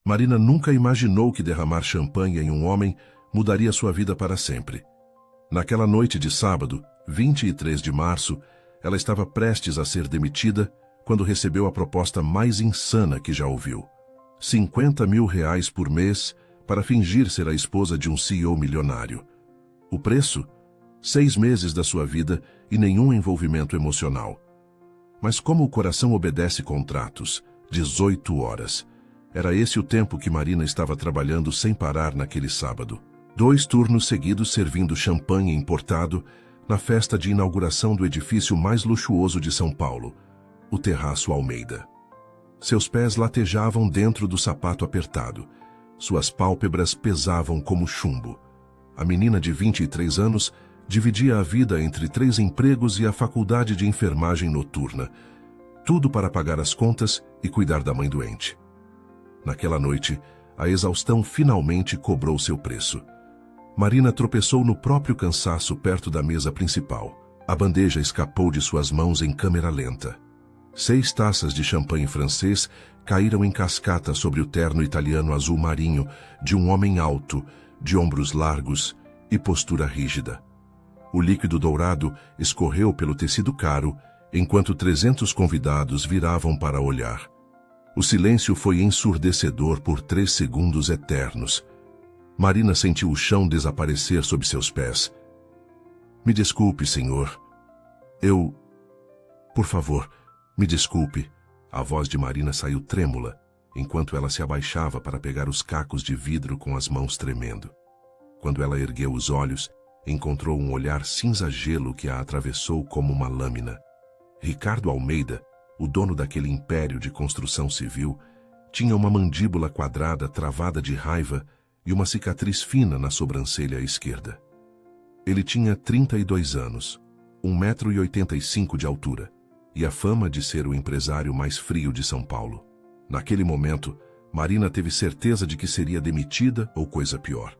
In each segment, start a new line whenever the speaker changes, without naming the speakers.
Marina nunca imaginou que derramar champanhe em um homem mudaria sua vida para sempre. Naquela noite de sábado, 23 de março, ela estava prestes a ser demitida quando recebeu a proposta mais insana que já ouviu. R$50 mil por mês para fingir ser a esposa de um CEO milionário. O preço? 6 meses da sua vida e nenhum envolvimento emocional. Mas como o coração obedece contratos? 18 horas. Era esse o tempo que Marina estava trabalhando sem parar naquele sábado. 2 turnos seguidos servindo champanhe importado na festa de inauguração do edifício mais luxuoso de São Paulo, o Terraço Almeida. Seus pés latejavam dentro do sapato apertado. Suas pálpebras pesavam como chumbo. A menina de 23 anos dividia a vida entre 3 empregos e a faculdade de enfermagem noturna. Tudo para pagar as contas e cuidar da mãe doente. Naquela noite, a exaustão finalmente cobrou seu preço. Marina tropeçou no próprio cansaço perto da mesa principal. A bandeja escapou de suas mãos em câmera lenta. 6 taças de champanhe francês caíram em cascata sobre o terno italiano azul marinho de um homem alto, de ombros largos e postura rígida. O líquido dourado escorreu pelo tecido caro, enquanto 300 convidados viravam para olhar. O silêncio foi ensurdecedor por 3 segundos eternos. Marina sentiu o chão desaparecer sob seus pés. Me desculpe, senhor. Por favor, me desculpe. A voz de Marina saiu trêmula, enquanto ela se abaixava para pegar os cacos de vidro com as mãos tremendo. Quando ela ergueu os olhos, encontrou um olhar cinza-gelo que a atravessou como uma lâmina. Ricardo Almeida, o dono daquele império de construção civil, tinha uma mandíbula quadrada travada de raiva e uma cicatriz fina na sobrancelha esquerda. Ele tinha 32 anos, 1,85 m de altura, e a fama de ser o empresário mais frio de São Paulo. Naquele momento, Marina teve certeza de que seria demitida ou coisa pior.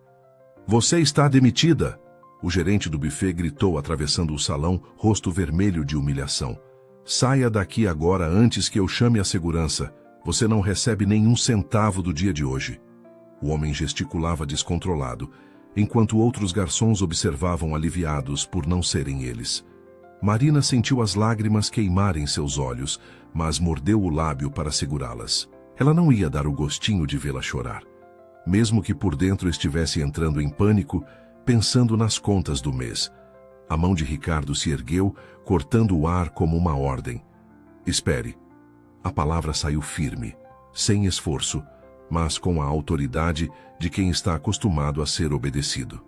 "Você está demitida!" O gerente do buffet gritou atravessando o salão, rosto vermelho de humilhação. "Saia daqui agora antes que eu chame a segurança. Você não recebe nenhum centavo do dia de hoje." O homem gesticulava descontrolado, enquanto outros garçons observavam aliviados por não serem eles. Marina sentiu as lágrimas queimarem seus olhos, mas mordeu o lábio para segurá-las. Ela não ia dar o gostinho de vê-la chorar. Mesmo que por dentro estivesse entrando em pânico, pensando nas contas do mês. A mão de Ricardo se ergueu, cortando o ar como uma ordem. "Espere." A palavra saiu firme, sem esforço, mas com a autoridade de quem está acostumado a ser obedecido.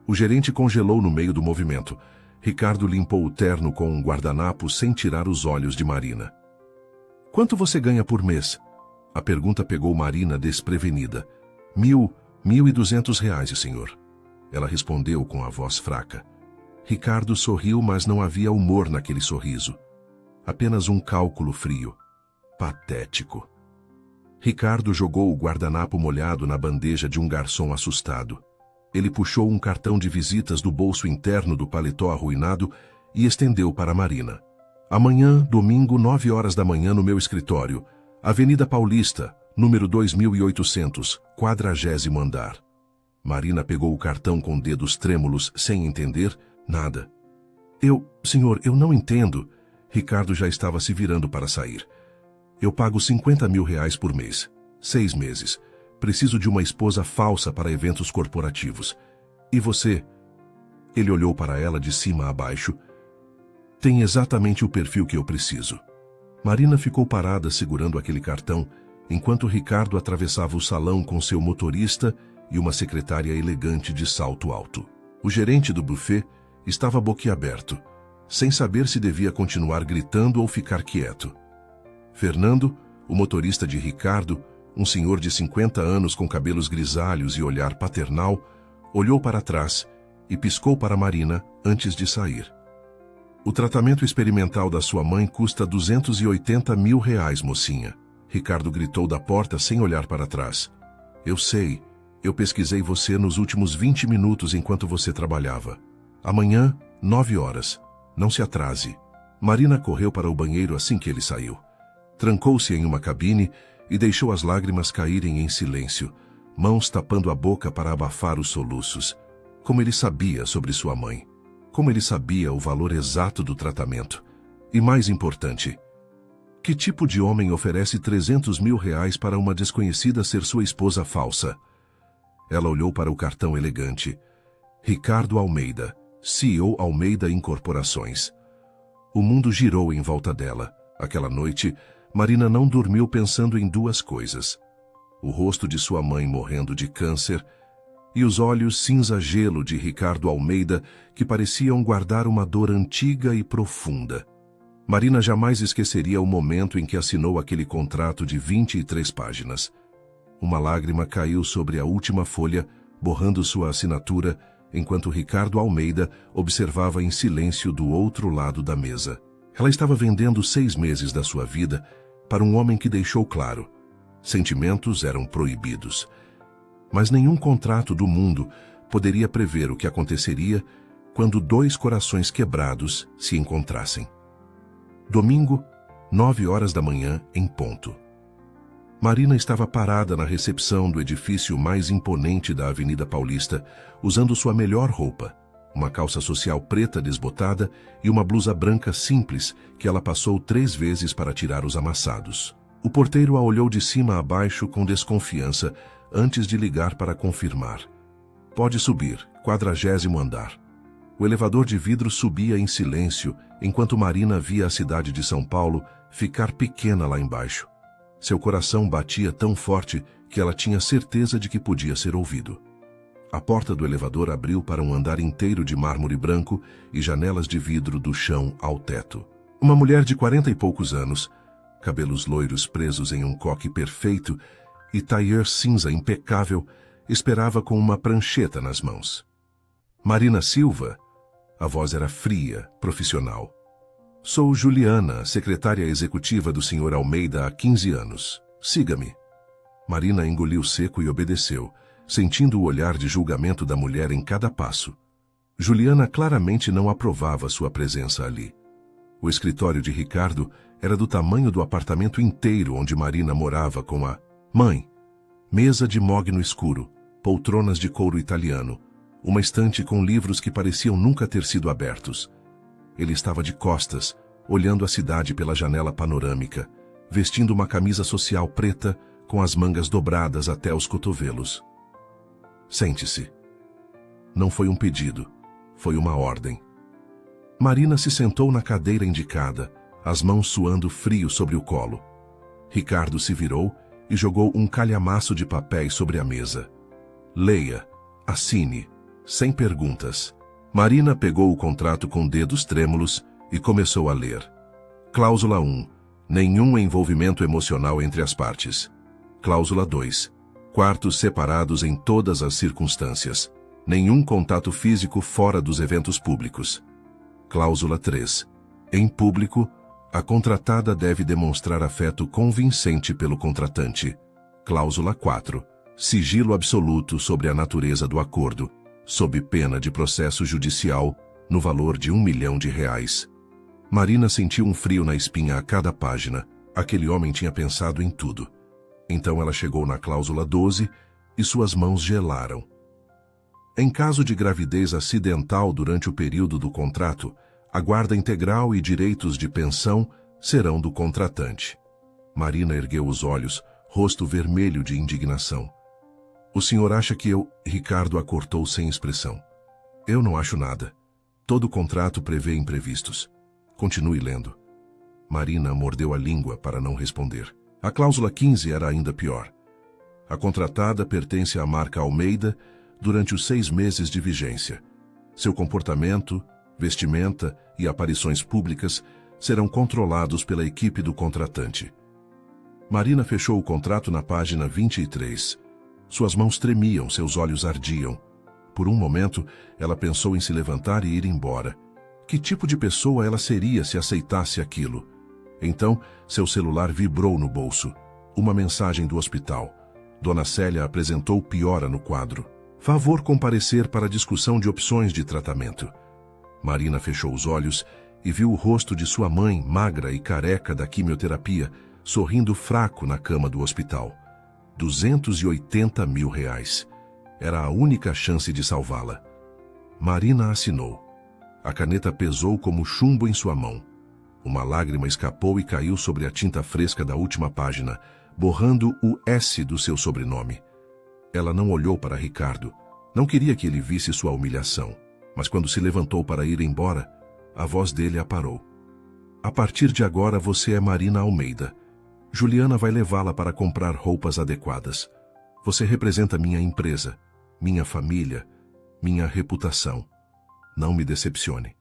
O gerente congelou no meio do movimento. Ricardo limpou o terno com um guardanapo sem tirar os olhos de Marina. "Quanto você ganha por mês?" A pergunta pegou Marina desprevenida. R$1.200, senhor." Ela respondeu com a voz fraca. Ricardo sorriu, mas não havia humor naquele sorriso. Apenas um cálculo frio. Patético. Ricardo jogou o guardanapo molhado na bandeja de um garçom assustado. Ele puxou um cartão de visitas do bolso interno do paletó arruinado e estendeu para Marina. "Amanhã, domingo, 9 horas da manhã no meu escritório. Avenida Paulista, número 2800, 40º andar." Marina pegou o cartão com dedos trêmulos, sem entender nada. Senhor, eu não entendo." Ricardo já estava se virando para sair. "Eu pago R$50 mil por mês. 6 meses. Preciso de uma esposa falsa para eventos corporativos. E você?" Ele olhou para ela de cima a baixo. "Tem exatamente o perfil que eu preciso." Marina ficou parada segurando aquele cartão, enquanto Ricardo atravessava o salão com seu motorista e uma secretária elegante de salto alto. O gerente do buffet estava boquiaberto, sem saber se devia continuar gritando ou ficar quieto. Fernando, o motorista de Ricardo, um senhor de 50 anos com cabelos grisalhos e olhar paternal, olhou para trás e piscou para Marina antes de sair. "O tratamento experimental da sua mãe custa R$280 mil, mocinha." Ricardo gritou da porta sem olhar para trás. "Eu sei, eu pesquisei você nos últimos 20 minutos enquanto você trabalhava. Amanhã, 9 horas. Não se atrase." Marina correu para o banheiro assim que ele saiu. Trancou-se em uma cabine e deixou as lágrimas caírem em silêncio, mãos tapando a boca para abafar os soluços. Como ele sabia sobre sua mãe. Como ele sabia o valor exato do tratamento. E mais importante, que tipo de homem oferece 300 mil reais para uma desconhecida ser sua esposa falsa? Ela olhou para o cartão elegante. Ricardo Almeida, CEO Almeida Incorporações. O mundo girou em volta dela. Aquela noite, Marina não dormiu pensando em duas coisas. O rosto de sua mãe morrendo de câncer e os olhos cinza-gelo de Ricardo Almeida que pareciam guardar uma dor antiga e profunda. Marina jamais esqueceria o momento em que assinou aquele contrato de 23 páginas. Uma lágrima caiu sobre a última folha, borrando sua assinatura, enquanto Ricardo Almeida observava em silêncio do outro lado da mesa. Ela estava vendendo 6 meses da sua vida para um homem que deixou claro: sentimentos eram proibidos. Mas nenhum contrato do mundo poderia prever o que aconteceria quando 2 corações quebrados se encontrassem. Domingo, 9 horas da manhã, em ponto. Marina estava parada na recepção do edifício mais imponente da Avenida Paulista, usando sua melhor roupa, uma calça social preta desbotada e uma blusa branca simples que ela passou 3 vezes para tirar os amassados. O porteiro a olhou de cima a baixo com desconfiança antes de ligar para confirmar. Pode subir, 40º andar. O elevador de vidro subia em silêncio, enquanto Marina via a cidade de São Paulo ficar pequena lá embaixo. Seu coração batia tão forte que ela tinha certeza de que podia ser ouvido. A porta do elevador abriu para um andar inteiro de mármore branco e janelas de vidro do chão ao teto. Uma mulher de 40 e poucos anos, cabelos loiros presos em um coque perfeito e tailleur cinza impecável, esperava com uma prancheta nas mãos. Marina Silva? A voz era fria, profissional. Sou Juliana, secretária executiva do Sr. Almeida há 15 anos. Siga-me. Marina engoliu seco e obedeceu, sentindo o olhar de julgamento da mulher em cada passo. Juliana claramente não aprovava sua presença ali. O escritório de Ricardo era do tamanho do apartamento inteiro onde Marina morava com a mãe. Mesa de mogno escuro, poltronas de couro italiano, uma estante com livros que pareciam nunca ter sido abertos. Ele estava de costas, olhando a cidade pela janela panorâmica, vestindo uma camisa social preta com as mangas dobradas até os cotovelos. Sente-se. Não foi um pedido, foi uma ordem. Marina se sentou na cadeira indicada, as mãos suando frio sobre o colo. Ricardo se virou e jogou um calhamaço de papéis sobre a mesa. Leia, assine, sem perguntas. Marina pegou o contrato com dedos trêmulos e começou a ler. Cláusula 1. Nenhum envolvimento emocional entre as partes. Cláusula 2. Quartos separados em todas as circunstâncias. Nenhum contato físico fora dos eventos públicos. Cláusula 3. Em público, a contratada deve demonstrar afeto convincente pelo contratante. Cláusula 4. Sigilo absoluto sobre a natureza do acordo, sob pena de processo judicial, no valor de R$1 milhão. Marina sentiu um frio na espinha a cada página. Aquele homem tinha pensado em tudo. Então ela chegou na cláusula 12 e suas mãos gelaram. Em caso de gravidez acidental durante o período do contrato, a guarda integral e direitos de pensão serão do contratante. Marina ergueu os olhos, rosto vermelho de indignação. O senhor acha que eu... Ricardo a cortou sem expressão. Eu não acho nada. Todo contrato prevê imprevistos. Continue lendo. Marina mordeu a língua para não responder. A cláusula 15 era ainda pior. A contratada pertence à marca Almeida durante os 6 meses de vigência. Seu comportamento, vestimenta e aparições públicas serão controlados pela equipe do contratante. Marina fechou o contrato na página 23. Suas mãos tremiam, seus olhos ardiam. Por um momento, ela pensou em se levantar e ir embora. Que tipo de pessoa ela seria se aceitasse aquilo? Então, seu celular vibrou no bolso. Uma mensagem do hospital. Dona Célia apresentou piora no quadro. Favor comparecer para a discussão de opções de tratamento. Marina fechou os olhos e viu o rosto de sua mãe, magra e careca da quimioterapia, sorrindo fraco na cama do hospital. 280 mil reais. Era a única chance de salvá-la. Marina assinou. A caneta pesou como chumbo em sua mão. Uma lágrima escapou e caiu sobre a tinta fresca da última página, borrando o S do seu sobrenome. Ela não olhou para Ricardo. Não queria que ele visse sua humilhação. Mas quando se levantou para ir embora, a voz dele a parou. A partir de agora você é Marina Almeida. Juliana vai levá-la para comprar roupas adequadas. Você representa minha empresa, minha família, minha reputação. Não me decepcione.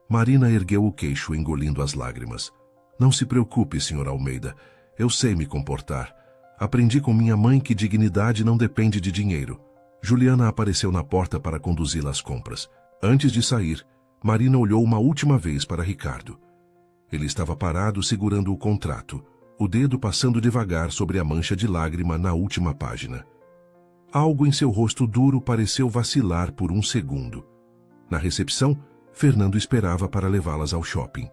Marina ergueu o queixo, engolindo as lágrimas. Não se preocupe, Sr. Almeida. Eu sei me comportar. Aprendi com minha mãe que dignidade não depende de dinheiro. Juliana apareceu na porta para conduzi-la às compras. Antes de sair, Marina olhou uma última vez para Ricardo. Ele estava parado segurando o contrato, o dedo passando devagar sobre a mancha de lágrima na última página. Algo em seu rosto duro pareceu vacilar por um segundo. Na recepção, Fernando esperava para levá-las ao shopping.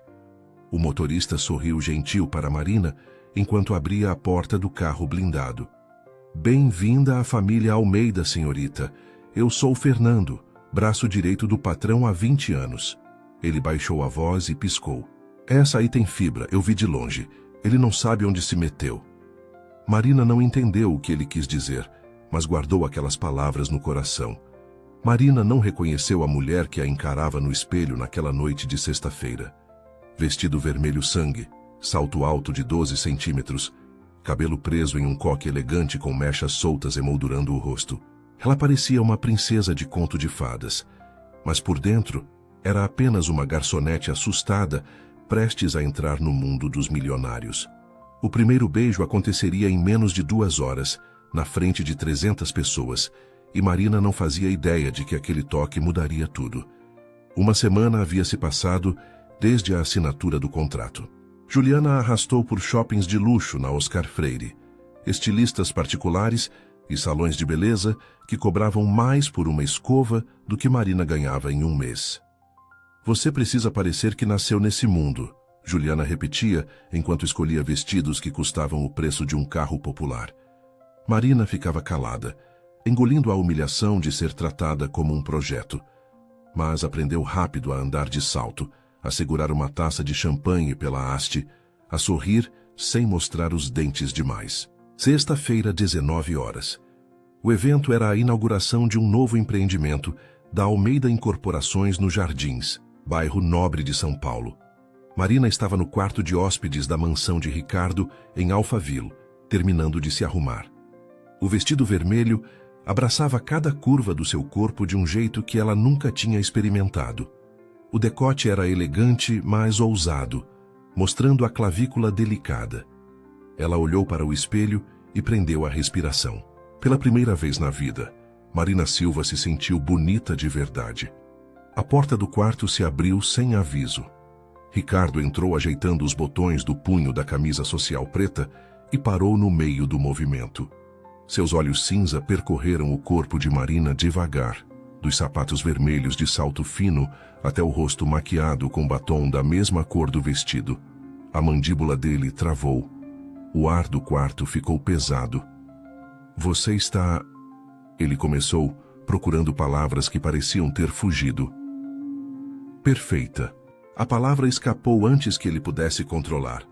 O motorista sorriu gentil para Marina enquanto abria a porta do carro blindado. Bem-vinda à família Almeida, senhorita. Eu sou Fernando, braço direito do patrão há 20 anos. Ele baixou a voz e piscou. Essa aí tem fibra, eu vi de longe. Ele não sabe onde se meteu. Marina não entendeu o que ele quis dizer, mas guardou aquelas palavras no coração. Marina não reconheceu a mulher que a encarava no espelho naquela noite de sexta-feira. Vestido vermelho sangue, salto alto de 12 centímetros, cabelo preso em um coque elegante com mechas soltas emoldurando o rosto. Ela parecia uma princesa de conto de fadas, mas por dentro era apenas uma garçonete assustada, prestes a entrar no mundo dos milionários. O primeiro beijo aconteceria em menos de 2 horas, na frente de 300 pessoas, e Marina não fazia ideia de que aquele toque mudaria tudo. Uma semana havia se passado desde a assinatura do contrato. Juliana a arrastou por shoppings de luxo na Oscar Freire, estilistas particulares e salões de beleza que cobravam mais por uma escova do que Marina ganhava em um mês. Você precisa parecer que nasceu nesse mundo, Juliana repetia enquanto escolhia vestidos que custavam o preço de um carro popular. Marina ficava calada, engolindo a humilhação de ser tratada como um projeto. Mas aprendeu rápido a andar de salto, a segurar uma taça de champanhe pela haste, a sorrir sem mostrar os dentes demais. Sexta-feira, 19 horas. O evento era a inauguração de um novo empreendimento da Almeida Incorporações no Jardins, bairro nobre de São Paulo. Marina estava no quarto de hóspedes da mansão de Ricardo, em Alphaville, terminando de se arrumar. O vestido vermelho abraçava cada curva do seu corpo de um jeito que ela nunca tinha experimentado. O decote era elegante, mas ousado, mostrando a clavícula delicada. Ela olhou para o espelho e prendeu a respiração. Pela primeira vez na vida, Marina Silva se sentiu bonita de verdade. A porta do quarto se abriu sem aviso. Ricardo entrou ajeitando os botões do punho da camisa social preta e parou no meio do movimento. Seus olhos cinza percorreram o corpo de Marina devagar, dos sapatos vermelhos de salto fino até o rosto maquiado com batom da mesma cor do vestido. A mandíbula dele travou. O ar do quarto ficou pesado. Você está... Ele começou, procurando palavras que pareciam ter fugido. Perfeita. A palavra escapou antes que ele pudesse controlar.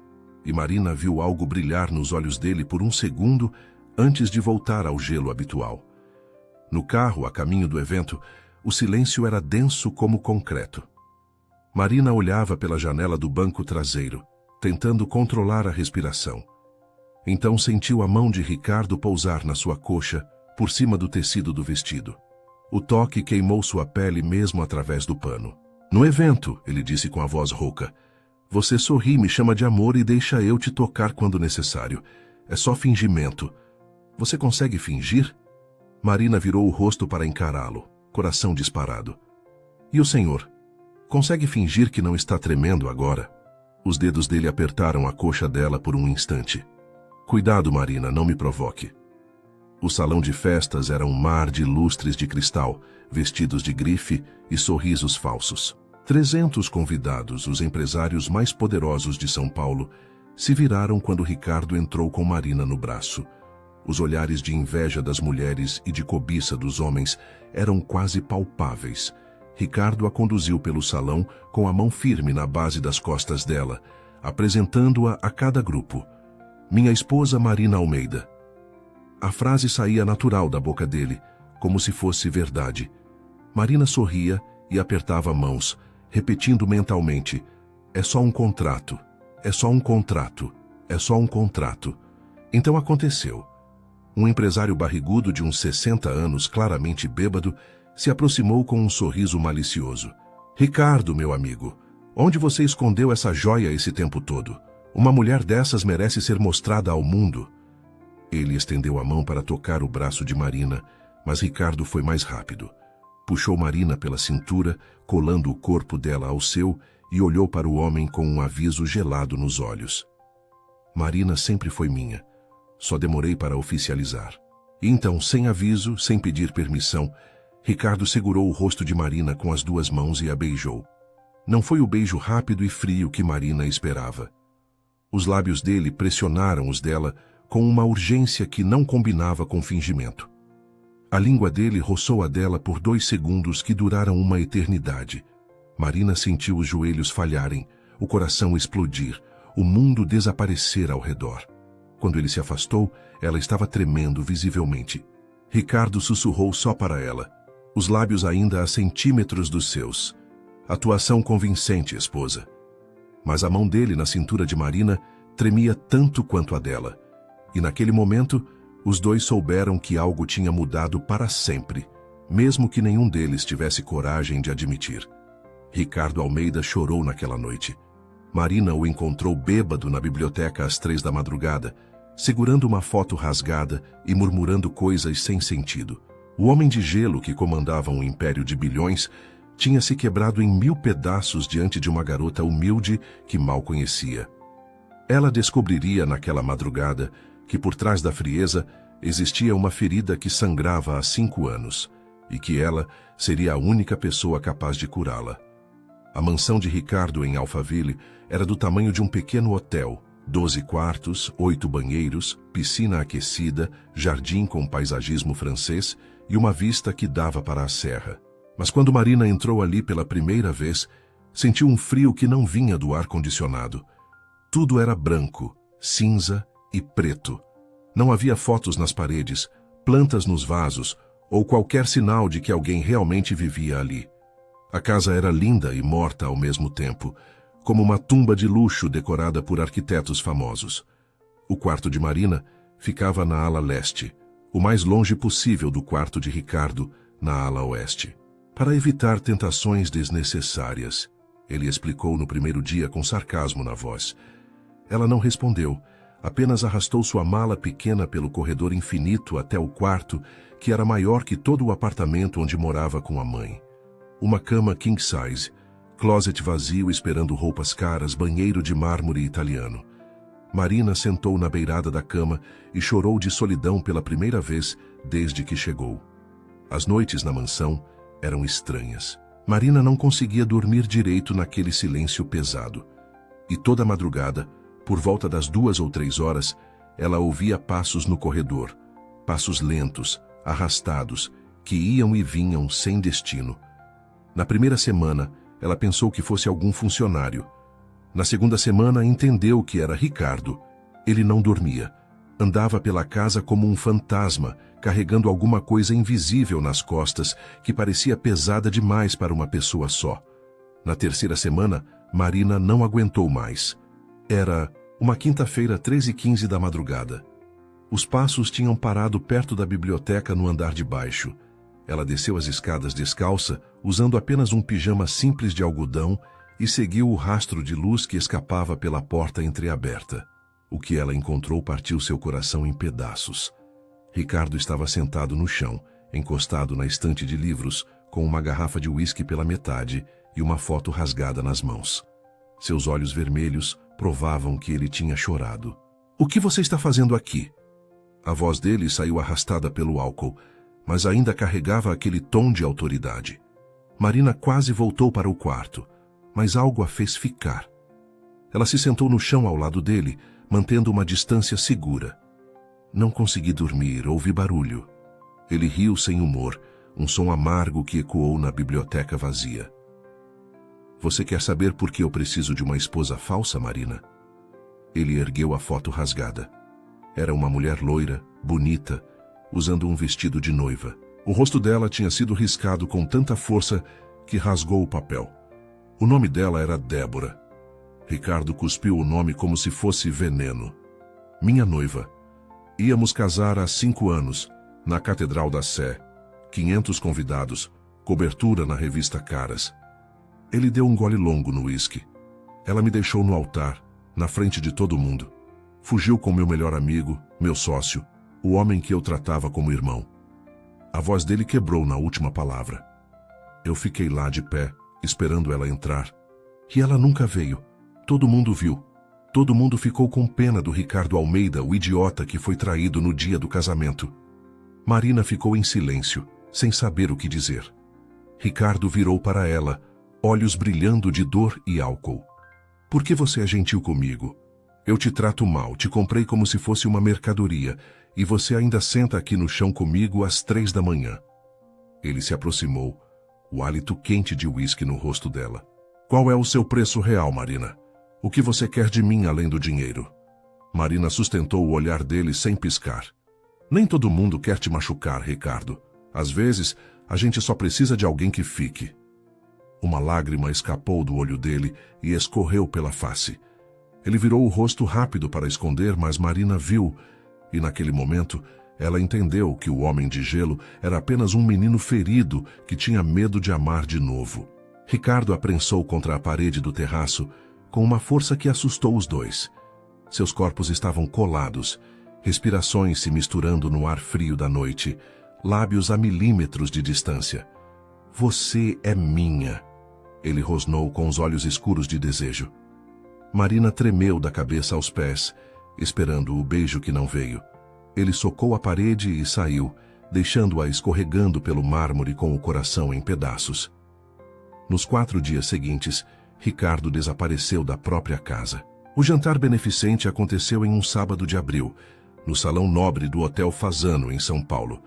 E Marina viu algo brilhar nos olhos dele por um segundo antes de voltar ao gelo habitual. No carro, a caminho do evento, o silêncio era denso como concreto. Marina olhava pela janela do banco traseiro, tentando controlar a respiração. Então sentiu a mão de Ricardo pousar na sua coxa, por cima do tecido do vestido. O toque queimou sua pele mesmo através do pano. No evento, ele disse com a voz rouca, você sorri, me chama de amor e deixa eu te tocar quando necessário. É só fingimento. Você consegue fingir? Marina virou o rosto para encará-lo, coração disparado. E o senhor? Consegue fingir que não está tremendo agora? Os dedos dele apertaram a coxa dela por um instante. Cuidado, Marina, não me provoque. O salão de festas era um mar de lustres de cristal, vestidos de grife e sorrisos falsos. 300 convidados, os empresários mais poderosos de São Paulo, se viraram quando Ricardo entrou com Marina no braço. Os olhares de inveja das mulheres e de cobiça dos homens eram quase palpáveis. Ricardo a conduziu pelo salão com a mão firme na base das costas dela, apresentando-a a cada grupo. Minha esposa Marina Almeida. A frase saía natural da boca dele, como se fosse verdade. Marina sorria e apertava mãos, repetindo mentalmente: é só um contrato, é só um contrato, é só um contrato. Então aconteceu. Um empresário barrigudo de uns 60 anos, claramente bêbado, se aproximou com um sorriso malicioso. Ricardo, meu amigo, onde você escondeu essa joia esse tempo todo? Uma mulher dessas merece ser mostrada ao mundo. Ele estendeu a mão para tocar o braço de Marina, mas Ricardo foi mais rápido. Puxou Marina pela cintura, colando o corpo dela ao seu, e olhou para o homem com um aviso gelado nos olhos. Marina sempre foi minha. Só demorei para oficializar. Então, sem aviso, sem pedir permissão, Ricardo segurou o rosto de Marina com as duas mãos e a beijou. Não foi o beijo rápido e frio que Marina esperava. Os lábios dele pressionaram os dela com uma urgência que não combinava com fingimento. A língua dele roçou a dela por 2 segundos que duraram uma eternidade. Marina sentiu os joelhos falharem, o coração explodir, o mundo desaparecer ao redor. Quando ele se afastou, ela estava tremendo visivelmente. Ricardo sussurrou só para ela, os lábios ainda a centímetros dos seus. Atuação convincente, esposa. Mas a mão dele na cintura de Marina tremia tanto quanto a dela. E naquele momento, os dois souberam que algo tinha mudado para sempre, mesmo que nenhum deles tivesse coragem de admitir. Ricardo Almeida chorou naquela noite. Marina o encontrou bêbado na biblioteca às 3 da madrugada, segurando uma foto rasgada e murmurando coisas sem sentido. O homem de gelo que comandava um império de bilhões tinha se quebrado em 1000 pedaços diante de uma garota humilde que mal conhecia. Ela descobriria naquela madrugada que por trás da frieza existia uma ferida que sangrava há 5 anos, e que ela seria a única pessoa capaz de curá-la. A mansão de Ricardo em Alphaville era do tamanho de um pequeno hotel, 12 quartos, 8 banheiros, piscina aquecida, jardim com paisagismo francês e uma vista que dava para a serra. Mas quando Marina entrou ali pela primeira vez, sentiu um frio que não vinha do ar-condicionado. Tudo era branco, cinza e preto. Não havia fotos nas paredes, plantas nos vasos ou qualquer sinal de que alguém realmente vivia ali. A casa era linda e morta ao mesmo tempo, como uma tumba de luxo decorada por arquitetos famosos. O quarto de Marina ficava na ala leste, o mais longe possível do quarto de Ricardo, na ala oeste. Para evitar tentações desnecessárias, ele explicou no primeiro dia com sarcasmo na voz. Ela não respondeu, apenas arrastou sua mala pequena pelo corredor infinito até o quarto, que era maior que todo o apartamento onde morava com a mãe. Uma cama king size, closet vazio esperando roupas caras, banheiro de mármore italiano. Marina sentou na beirada da cama e chorou de solidão pela primeira vez desde que chegou. As noites na mansão eram estranhas. Marina não conseguia dormir direito naquele silêncio pesado. E toda madrugada, por volta das 2 ou 3 horas, ela ouvia passos no corredor, passos lentos, arrastados, que iam e vinham sem destino. Na primeira semana, ela pensou que fosse algum funcionário. Na segunda semana, entendeu que era Ricardo. Ele não dormia. Andava pela casa como um fantasma, carregando alguma coisa invisível nas costas que parecia pesada demais para uma pessoa só. Na terceira semana, Marina não aguentou mais. Era uma quinta-feira, 13h15 da madrugada. Os passos tinham parado perto da biblioteca no andar de baixo. Ela desceu as escadas descalça, usando apenas um pijama simples de algodão, e seguiu o rastro de luz que escapava pela porta entreaberta. O que ela encontrou partiu seu coração em pedaços. Ricardo estava sentado no chão, encostado na estante de livros, com uma garrafa de uísque pela metade e uma foto rasgada nas mãos. Seus olhos vermelhos provavam que ele tinha chorado. "O que você está fazendo aqui?" A voz dele saiu arrastada pelo álcool, mas ainda carregava aquele tom de autoridade. Marina quase voltou para o quarto, mas algo a fez ficar. Ela se sentou no chão ao lado dele, mantendo uma distância segura. Não consegui dormir, ouvi barulho. Ele riu sem humor, um som amargo que ecoou na biblioteca vazia. Você quer saber por que eu preciso de uma esposa falsa, Marina? Ele ergueu a foto rasgada. Era uma mulher loira, bonita, usando um vestido de noiva. O rosto dela tinha sido riscado com tanta força que rasgou o papel. O nome dela era Débora. Ricardo cuspiu o nome como se fosse veneno. Minha noiva. Íamos casar há 5 anos, na Catedral da Sé. 500 convidados, cobertura na revista Caras. Ele deu um gole longo no uísque. Ela me deixou no altar, na frente de todo mundo. Fugiu com meu melhor amigo, meu sócio, o homem que eu tratava como irmão. A voz dele quebrou na última palavra. Eu fiquei lá de pé, esperando ela entrar. E ela nunca veio. Todo mundo viu. Todo mundo ficou com pena do Ricardo Almeida, o idiota que foi traído no dia do casamento. Marina ficou em silêncio, sem saber o que dizer. Ricardo virou para ela, olhos brilhando de dor e álcool. Por que você é gentil comigo? Eu te trato mal, te comprei como se fosse uma mercadoria, e você ainda senta aqui no chão comigo às 3 da manhã. Ele se aproximou, o hálito quente de uísque no rosto dela. Qual é o seu preço real, Marina? O que você quer de mim além do dinheiro? Marina sustentou o olhar dele sem piscar. Nem todo mundo quer te machucar, Ricardo. Às vezes, a gente só precisa de alguém que fique. Uma lágrima escapou do olho dele e escorreu pela face. Ele virou o rosto rápido para esconder, mas Marina viu, e naquele momento, ela entendeu que o homem de gelo era apenas um menino ferido que tinha medo de amar de novo. Ricardo a prensou contra a parede do terraço com uma força que assustou os dois. Seus corpos estavam colados, respirações se misturando no ar frio da noite, lábios a milímetros de distância. Você é minha, ele rosnou com os olhos escuros de desejo. Marina tremeu da cabeça aos pés, esperando o beijo que não veio. Ele socou a parede e saiu, deixando-a escorregando pelo mármore com o coração em pedaços. Nos 4 dias seguintes, Ricardo desapareceu da própria casa. O jantar beneficente aconteceu em um sábado de abril, no Salão Nobre do Hotel Fasano, em São Paulo.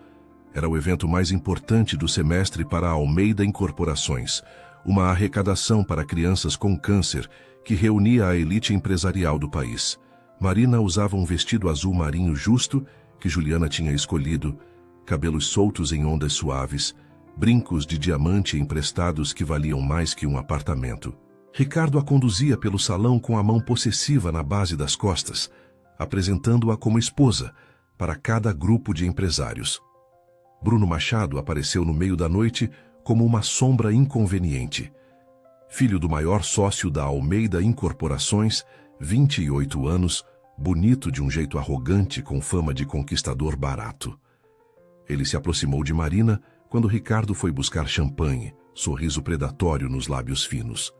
Era o evento mais importante do semestre para a Almeida Incorporações, uma arrecadação para crianças com câncer que reunia a elite empresarial do país. Marina usava um vestido azul marinho justo, que Juliana tinha escolhido, cabelos soltos em ondas suaves, brincos de diamante emprestados que valiam mais que um apartamento. Ricardo a conduzia pelo salão com a mão possessiva na base das costas, apresentando-a como esposa para cada grupo de empresários. Bruno Machado apareceu no meio da noite como uma sombra inconveniente. Filho do maior sócio da Almeida Incorporações, 28 anos, bonito de um jeito arrogante com fama de conquistador barato. Ele se aproximou de Marina quando Ricardo foi buscar champanhe, sorriso predatório nos lábios finos.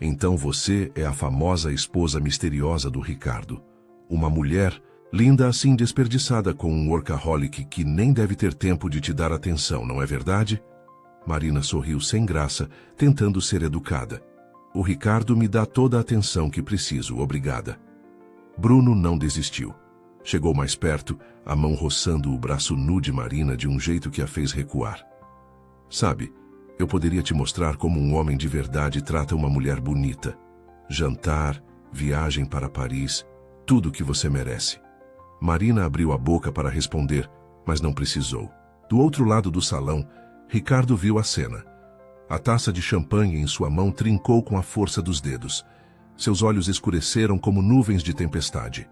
Então você é a famosa esposa misteriosa do Ricardo. Uma mulher, linda assim desperdiçada com um workaholic que nem deve ter tempo de te dar atenção, não é verdade? Marina sorriu sem graça, tentando ser educada. O Ricardo me dá toda a atenção que preciso, obrigada. Bruno não desistiu. Chegou mais perto, a mão roçando o braço nu de Marina de um jeito que a fez recuar. Sabe, eu poderia te mostrar como um homem de verdade trata uma mulher bonita. Jantar, viagem para Paris, tudo o que você merece. Marina abriu a boca para responder, mas não precisou. Do outro lado do salão, Ricardo viu a cena. A taça de champanhe em sua mão trincou com a força dos dedos. Seus olhos escureceram como nuvens de tempestade.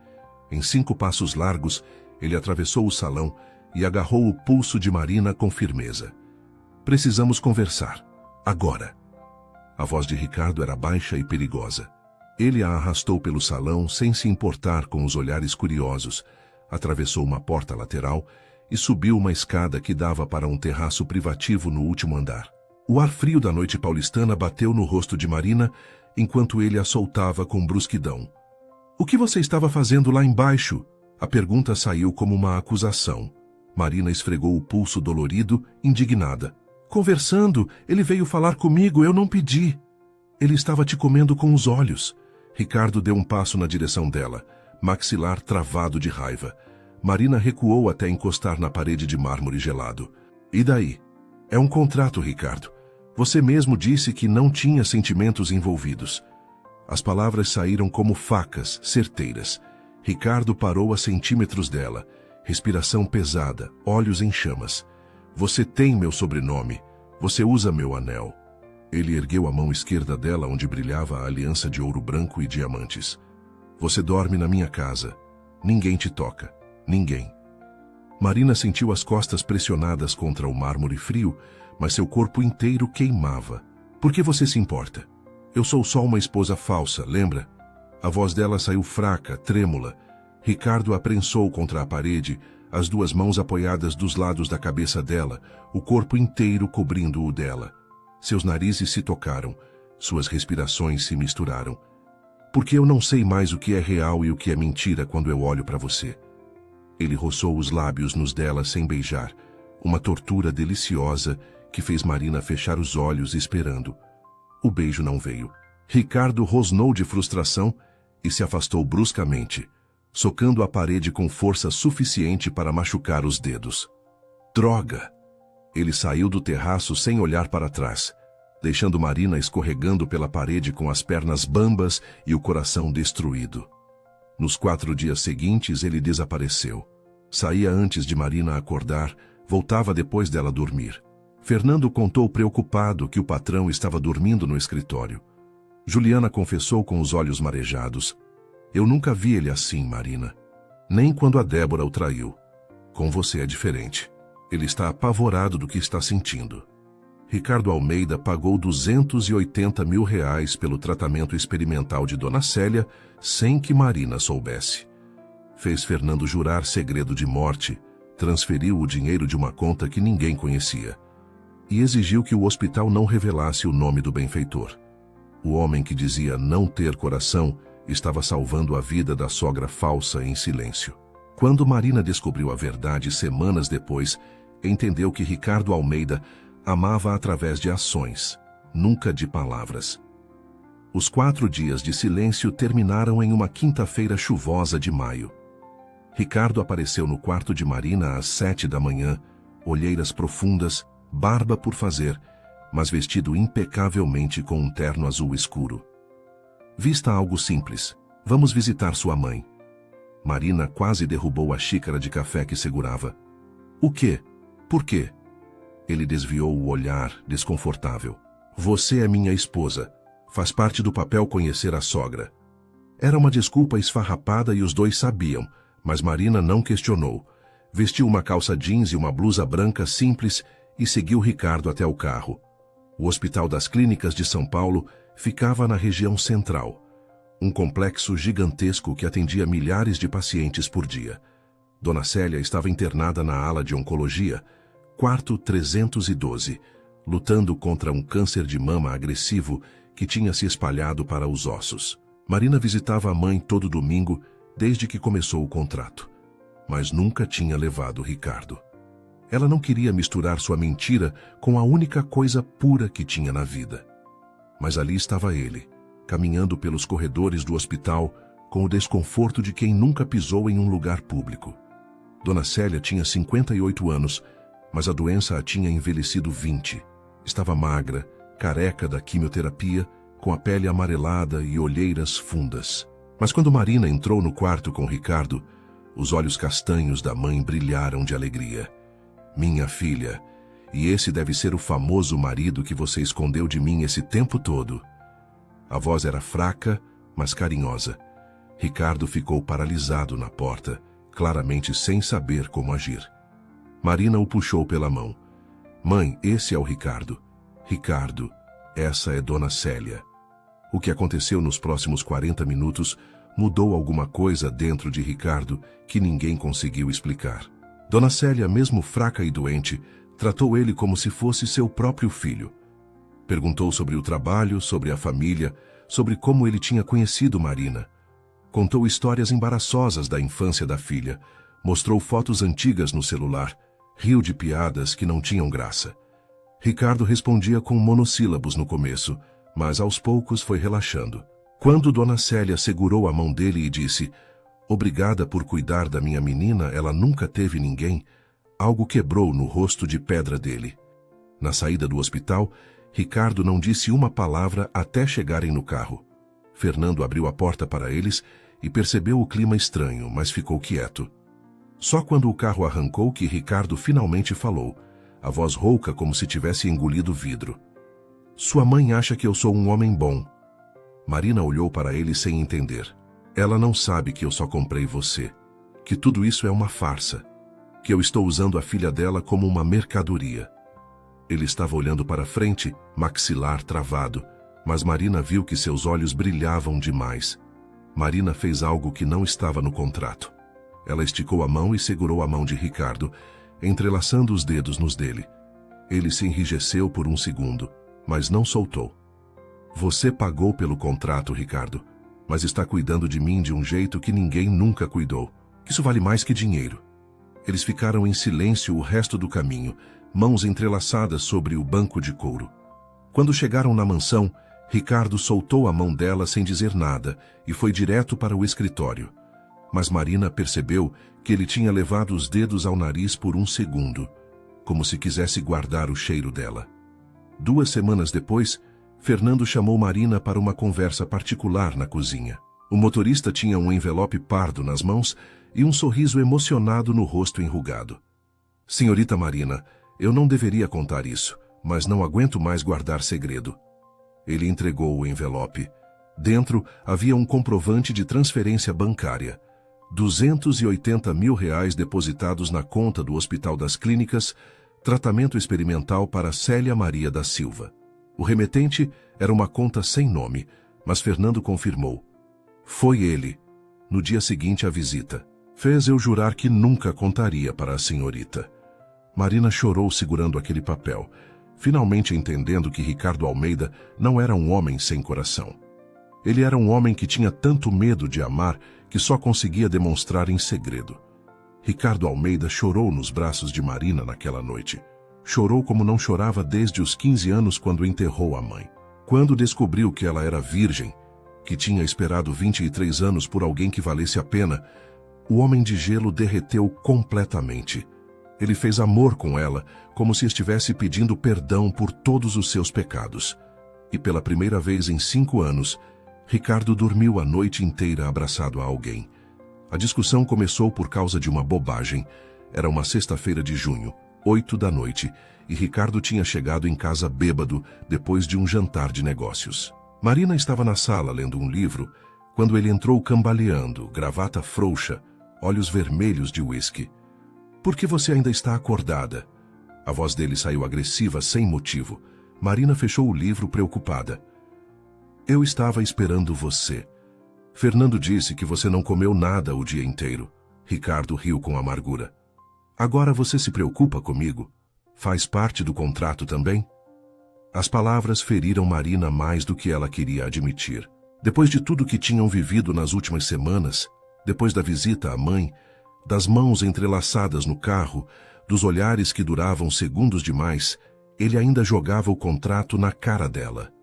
Em 5 passos largos, ele atravessou o salão e agarrou o pulso de Marina com firmeza. Precisamos conversar. Agora. A voz de Ricardo era baixa e perigosa. Ele a arrastou pelo salão sem se importar com os olhares curiosos, atravessou uma porta lateral e subiu uma escada que dava para um terraço privativo no último andar. O ar frio da noite paulistana bateu no rosto de Marina enquanto ele a soltava com brusquidão. O que você estava fazendo lá embaixo? A pergunta saiu como uma acusação. Marina esfregou o pulso dolorido, indignada. Conversando, ele veio falar comigo, eu não pedi. Ele estava te comendo com os olhos. Ricardo deu um passo na direção dela, maxilar travado de raiva. Marina recuou até encostar na parede de mármore gelado. E daí? É um contrato, Ricardo. Você mesmo disse que não tinha sentimentos envolvidos. As palavras saíram como facas, certeiras. Ricardo parou a centímetros dela, respiração pesada, olhos em chamas. Você tem meu sobrenome. Você usa meu anel. Ele ergueu a mão esquerda dela onde brilhava a aliança de ouro branco e diamantes. Você dorme na minha casa. Ninguém te toca. Ninguém. Marina sentiu as costas pressionadas contra o mármore frio, mas seu corpo inteiro queimava. Por que você se importa? Eu sou só uma esposa falsa, lembra? A voz dela saiu fraca, trêmula. Ricardo a prensou contra a parede, as duas mãos apoiadas dos lados da cabeça dela, o corpo inteiro cobrindo o dela. Seus narizes se tocaram, suas respirações se misturaram. Porque eu não sei mais o que é real e o que é mentira quando eu olho para você. Ele roçou os lábios nos dela sem beijar, uma tortura deliciosa que fez Marina fechar os olhos esperando. O beijo não veio. Ricardo rosnou de frustração e se afastou bruscamente, socando a parede com força suficiente para machucar os dedos. Droga! Ele saiu do terraço sem olhar para trás, deixando Marina escorregando pela parede com as pernas bambas e o coração destruído. Nos 4 dias seguintes, ele desapareceu. Saía antes de Marina acordar, voltava depois dela dormir. Fernando contou preocupado que o patrão estava dormindo no escritório. Juliana confessou com os olhos marejados. Eu nunca vi ele assim, Marina. Nem quando a Débora o traiu. Com você é diferente. Ele está apavorado do que está sentindo. Ricardo Almeida pagou R$280 mil pelo tratamento experimental de Dona Célia sem que Marina soubesse. Fez Fernando jurar segredo de morte, transferiu o dinheiro de uma conta que ninguém conhecia e exigiu que o hospital não revelasse o nome do benfeitor. O homem que dizia não ter coração estava salvando a vida da sogra falsa em silêncio. Quando Marina descobriu a verdade semanas depois, entendeu que Ricardo Almeida amava através de ações, nunca de palavras. Os 4 dias de silêncio terminaram em uma quinta-feira chuvosa de maio. Ricardo apareceu no quarto de Marina às 7 da manhã, olheiras profundas, barba por fazer, mas vestido impecavelmente com um terno azul escuro. Vista algo simples. Vamos visitar sua mãe. Marina quase derrubou a xícara de café que segurava. O quê? Por quê? Ele desviou o olhar, desconfortável. Você é minha esposa. Faz parte do papel conhecer a sogra. Era uma desculpa esfarrapada e os dois sabiam, mas Marina não questionou. Vestiu uma calça jeans e uma blusa branca simples e seguiu Ricardo até o carro. O Hospital das Clínicas de São Paulo ficava na região central. Um complexo gigantesco que atendia milhares de pacientes por dia. Dona Célia estava internada na ala de oncologia, quarto 312, lutando contra um câncer de mama agressivo que tinha se espalhado para os ossos. Marina visitava a mãe todo domingo desde que começou o contrato, mas nunca tinha levado Ricardo. Ela não queria misturar sua mentira com a única coisa pura que tinha na vida. Mas ali estava ele, caminhando pelos corredores do hospital com o desconforto de quem nunca pisou em um lugar público. Dona Célia tinha 58 anos, mas a doença a tinha envelhecido 20. Estava magra, careca da quimioterapia, com a pele amarelada e olheiras fundas. Mas quando Marina entrou no quarto com Ricardo, os olhos castanhos da mãe brilharam de alegria. Minha filha, e esse deve ser o famoso marido que você escondeu de mim esse tempo todo. A voz era fraca, mas carinhosa. Ricardo ficou paralisado na porta, claramente sem saber como agir. Marina o puxou pela mão. Mãe, esse é o Ricardo. Ricardo, essa é Dona Célia. O que aconteceu nos próximos 40 minutos mudou alguma coisa dentro de Ricardo que ninguém conseguiu explicar. Dona Célia, mesmo fraca e doente, tratou ele como se fosse seu próprio filho. Perguntou sobre o trabalho, sobre a família, sobre como ele tinha conhecido Marina. Contou histórias embaraçosas da infância da filha, mostrou fotos antigas no celular, riu de piadas que não tinham graça. Ricardo respondia com monossílabos no começo, mas aos poucos foi relaxando. Quando Dona Célia segurou a mão dele e disse: "Obrigada por cuidar da minha menina, ela nunca teve ninguém", algo quebrou no rosto de pedra dele. Na saída do hospital, Ricardo não disse uma palavra até chegarem no carro. Fernando abriu a porta para eles e percebeu o clima estranho, mas ficou quieto. Só quando o carro arrancou que Ricardo finalmente falou, a voz rouca como se tivesse engolido vidro. "Sua mãe acha que eu sou um homem bom." Marina olhou para ele sem entender. "Ela não sabe que eu só comprei você, que tudo isso é uma farsa, que eu estou usando a filha dela como uma mercadoria." Ele estava olhando para frente, maxilar travado, mas Marina viu que seus olhos brilhavam demais. Marina fez algo que não estava no contrato. Ela esticou a mão e segurou a mão de Ricardo, entrelaçando os dedos nos dele. Ele se enrijeceu por um segundo, mas não soltou. "Você pagou pelo contrato, Ricardo, mas está cuidando de mim de um jeito que ninguém nunca cuidou. Isso vale mais que dinheiro." Eles ficaram em silêncio o resto do caminho, mãos entrelaçadas sobre o banco de couro. Quando chegaram na mansão, Ricardo soltou a mão dela sem dizer nada e foi direto para o escritório. Mas Marina percebeu que ele tinha levado os dedos ao nariz por um segundo, como se quisesse guardar o cheiro dela. 2 semanas depois, Fernando chamou Marina para uma conversa particular na cozinha. O motorista tinha um envelope pardo nas mãos e um sorriso emocionado no rosto enrugado. "Senhorita Marina, eu não deveria contar isso, mas não aguento mais guardar segredo." Ele entregou o envelope. Dentro havia um comprovante de transferência bancária. 280 mil reais depositados na conta do Hospital das Clínicas, tratamento experimental para Célia Maria da Silva. O remetente era uma conta sem nome, mas Fernando confirmou. Foi ele. No dia seguinte à visita. "Fez eu jurar que nunca contaria para a senhorita." Marina chorou segurando aquele papel, finalmente entendendo que Ricardo Almeida não era um homem sem coração. Ele era um homem que tinha tanto medo de amar que só conseguia demonstrar em segredo. Ricardo Almeida chorou nos braços de Marina naquela noite. Chorou como não chorava desde os 15 anos quando enterrou a mãe. Quando descobriu que ela era virgem, que tinha esperado 23 anos por alguém que valesse a pena, o homem de gelo derreteu completamente. Ele fez amor com ela, como se estivesse pedindo perdão por todos os seus pecados. E pela primeira vez em 5 anos, Ricardo dormiu a noite inteira abraçado a alguém. A discussão começou por causa de uma bobagem. Era uma sexta-feira de junho, 8 da noite, e Ricardo tinha chegado em casa bêbado depois de um jantar de negócios. Marina estava na sala lendo um livro, quando ele entrou cambaleando, gravata frouxa, olhos vermelhos de uísque. "Por que você ainda está acordada?" A voz dele saiu agressiva sem motivo. Marina fechou o livro preocupada. "Eu estava esperando você. Fernando disse que você não comeu nada o dia inteiro." Ricardo riu com amargura. "Agora você se preocupa comigo? Faz parte do contrato também?" As palavras feriram Marina mais do que ela queria admitir. Depois de tudo que tinham vivido nas últimas semanas, depois da visita à mãe, das mãos entrelaçadas no carro, dos olhares que duravam segundos demais, ele ainda jogava o contrato na cara dela.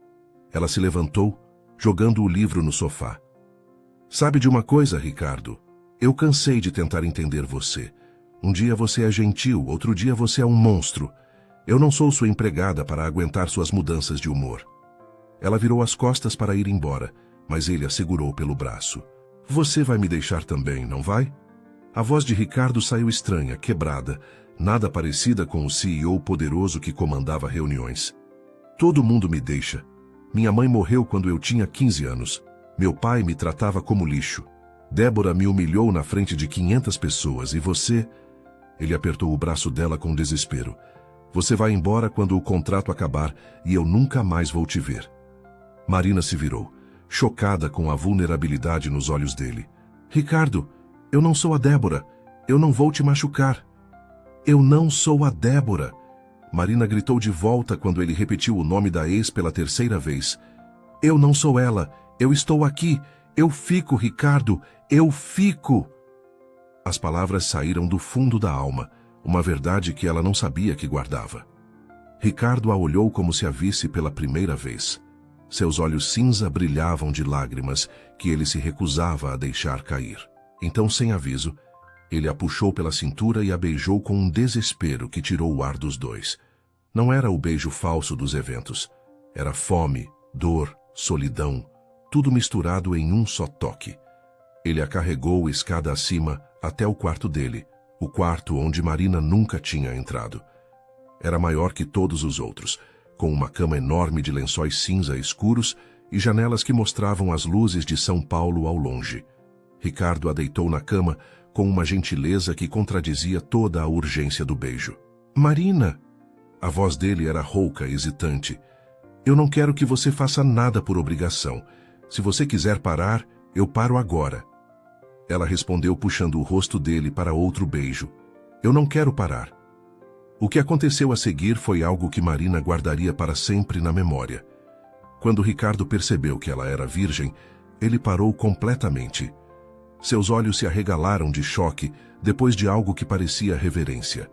Ela se levantou, jogando o livro no sofá. "Sabe de uma coisa, Ricardo? Eu cansei de tentar entender você. Um dia você é gentil, outro dia você é um monstro. Eu não sou sua empregada para aguentar suas mudanças de humor." Ela virou as costas para ir embora, mas ele a segurou pelo braço. "Você vai me deixar também, não vai?" A voz de Ricardo saiu estranha, quebrada, nada parecida com o CEO poderoso que comandava reuniões. "Todo mundo me deixa. Minha mãe morreu quando eu tinha 15 anos. Meu pai me tratava como lixo. Débora me humilhou na frente de 500 pessoas e você..." Ele apertou o braço dela com desespero. "Você vai embora quando o contrato acabar e eu nunca mais vou te ver." Marina se virou, chocada com a vulnerabilidade nos olhos dele. "Ricardo, eu não sou a Débora. Eu não vou te machucar." "Eu não sou a Débora." Marina gritou de volta quando ele repetiu o nome da ex pela 3ª vez. "Eu não sou ela. Eu estou aqui. Eu fico, Ricardo. Eu fico." As palavras saíram do fundo da alma, uma verdade que ela não sabia que guardava. Ricardo a olhou como se a visse pela primeira vez. Seus olhos cinza brilhavam de lágrimas que ele se recusava a deixar cair. Então, sem aviso, ele a puxou pela cintura e a beijou com um desespero que tirou o ar dos dois. Não era o beijo falso dos eventos. Era fome, dor, solidão, tudo misturado em um só toque. Ele a carregou escada acima até o quarto dele, o quarto onde Marina nunca tinha entrado. Era maior que todos os outros, com uma cama enorme de lençóis cinza escuros e janelas que mostravam as luzes de São Paulo ao longe. Ricardo a deitou na cama com uma gentileza que contradizia toda a urgência do beijo. "Marina!" A voz dele era rouca, hesitante. "Eu não quero que você faça nada por obrigação. Se você quiser parar, eu paro agora." Ela respondeu puxando o rosto dele para outro beijo. "Eu não quero parar." O que aconteceu a seguir foi algo que Marina guardaria para sempre na memória. Quando Ricardo percebeu que ela era virgem, ele parou completamente. Seus olhos se arregalaram de choque depois de algo que parecia reverência.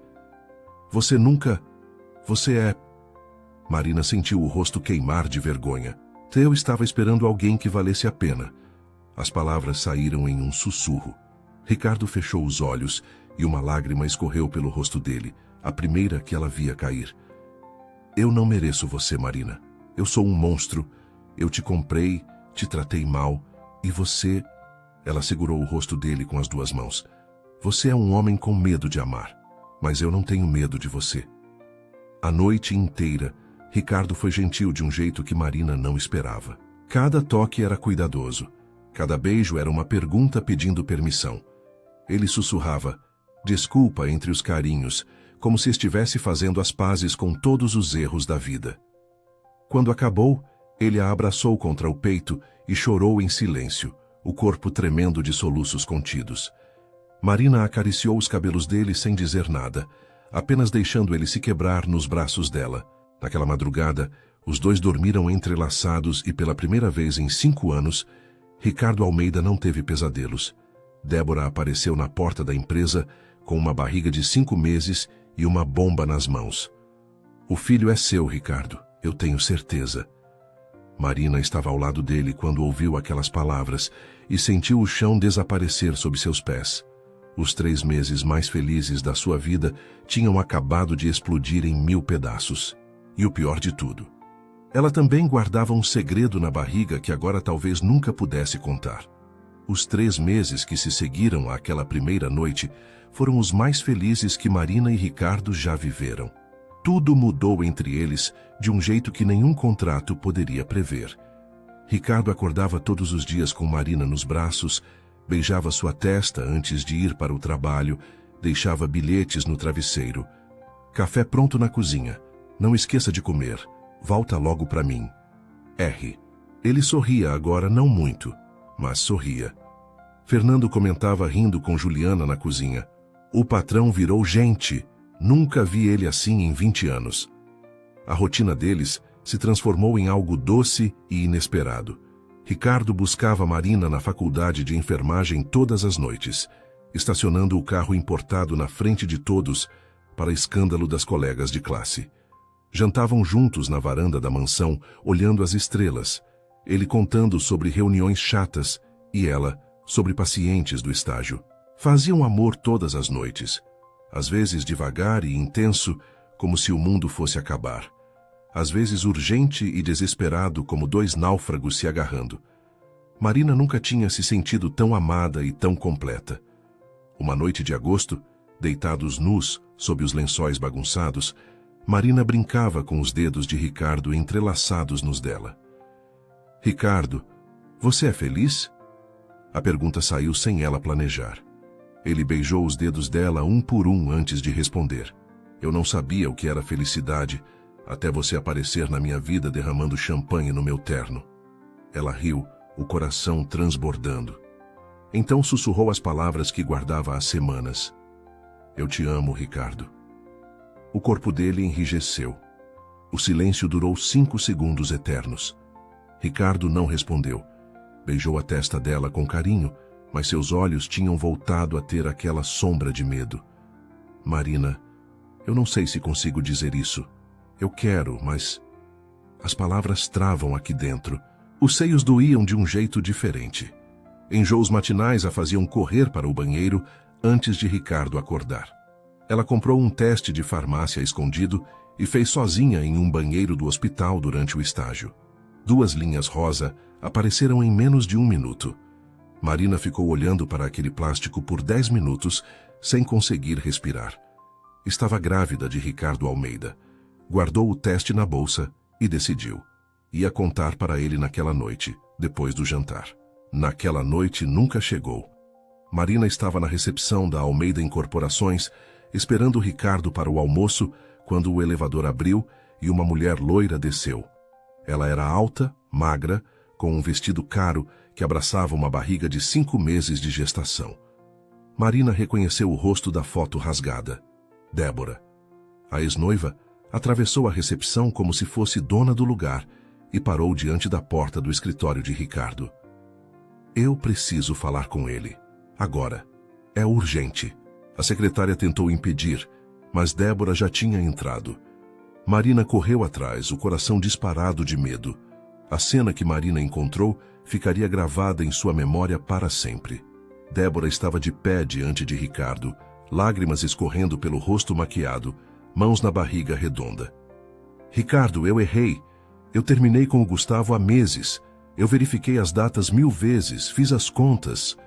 "Você nunca... Você é..." Marina sentiu o rosto queimar de vergonha. "Eu estava esperando alguém que valesse a pena." As palavras saíram em um sussurro. Ricardo fechou os olhos e uma lágrima escorreu pelo rosto dele, a primeira que ela via cair. "Eu não mereço você, Marina. Eu sou um monstro. Eu te comprei, te tratei mal, e você..." Ela segurou o rosto dele com as duas mãos. "Você é um homem com medo de amar, mas eu não tenho medo de você." A noite inteira, Ricardo foi gentil de um jeito que Marina não esperava. Cada toque era cuidadoso. Cada beijo era uma pergunta pedindo permissão. Ele sussurrava, desculpa entre os carinhos, como se estivesse fazendo as pazes com todos os erros da vida. Quando acabou, ele a abraçou contra o peito e chorou em silêncio, o corpo tremendo de soluços contidos. Marina acariciou os cabelos dele sem dizer nada, apenas deixando ele se quebrar nos braços dela. Naquela madrugada, os dois dormiram entrelaçados e pela primeira vez em 5 anos, Ricardo Almeida não teve pesadelos. Débora apareceu na porta da empresa com uma barriga de 5 meses e uma bomba nas mãos. "O filho é seu, Ricardo, eu tenho certeza." Marina estava ao lado dele quando ouviu aquelas palavras e sentiu o chão desaparecer sob seus pés. Os 3 meses mais felizes da sua vida tinham acabado de explodir em 1000 pedaços. E o pior de tudo, ela também guardava um segredo na barriga que agora talvez nunca pudesse contar. Os 3 meses que se seguiram àquela primeira noite foram os mais felizes que Marina e Ricardo já viveram. Tudo mudou entre eles de um jeito que nenhum contrato poderia prever. Ricardo acordava todos os dias com Marina nos braços, beijava sua testa antes de ir para o trabalho, deixava bilhetes no travesseiro. "Café pronto na cozinha. Não esqueça de comer. Volta logo para mim. R." Ele sorria agora não muito, mas sorria. Fernando comentava rindo com Juliana na cozinha. "O patrão virou gente. Nunca vi ele assim em 20 anos." A rotina deles se transformou em algo doce e inesperado. Ricardo buscava Marina na faculdade de enfermagem todas as noites, estacionando o carro importado na frente de todos para escândalo das colegas de classe. Jantavam juntos na varanda da mansão, olhando as estrelas, ele contando sobre reuniões chatas e ela sobre pacientes do estágio. Faziam amor todas as noites, às vezes devagar e intenso, como se o mundo fosse acabar. Às vezes urgente e desesperado, como 2 náufragos se agarrando. Marina nunca tinha se sentido tão amada e tão completa. Uma noite de agosto, deitados nus sob os lençóis bagunçados, Marina brincava com os dedos de Ricardo entrelaçados nos dela. "Ricardo, você é feliz?" A pergunta saiu sem ela planejar. Ele beijou os dedos dela um por um antes de responder. "Eu não sabia o que era felicidade, até você aparecer na minha vida derramando champanhe no meu terno." Ela riu, o coração transbordando. Então sussurrou as palavras que guardava há semanas. "Eu te amo, Ricardo." O corpo dele enrijeceu. O silêncio durou 5 segundos eternos. Ricardo não respondeu. Beijou a testa dela com carinho, mas seus olhos tinham voltado a ter aquela sombra de medo. "Marina, eu não sei se consigo dizer isso. Eu quero, mas..." As palavras travam aqui dentro. Os seios doíam de um jeito diferente. Enjoos matinais a faziam correr para o banheiro antes de Ricardo acordar. Ela comprou um teste de farmácia escondido e fez sozinha em um banheiro do hospital durante o estágio. 2 linhas rosa apareceram em menos de 1 minuto. Marina ficou olhando para aquele plástico por 10 minutos sem conseguir respirar. Estava grávida de Ricardo Almeida. Guardou o teste na bolsa e decidiu. Ia contar para ele naquela noite, depois do jantar. Naquela noite nunca chegou. Marina estava na recepção da Almeida Incorporações, esperando Ricardo para o almoço, quando o elevador abriu e uma mulher loira desceu. Ela era alta, magra, com um vestido caro que abraçava uma barriga de 5 meses de gestação. Marina reconheceu o rosto da foto rasgada. Débora. A ex-noiva atravessou a recepção como se fosse dona do lugar e parou diante da porta do escritório de Ricardo. Eu preciso falar com ele. Agora. É urgente. A secretária tentou impedir, mas Débora já tinha entrado. Marina correu atrás, o coração disparado de medo. A cena que Marina encontrou ficaria gravada em sua memória para sempre. Débora estava de pé diante de Ricardo, lágrimas escorrendo pelo rosto maquiado, mãos na barriga redonda. Ricardo, eu errei. Eu terminei com o Gustavo há meses. Eu verifiquei as datas 1000 vezes, fiz as contas.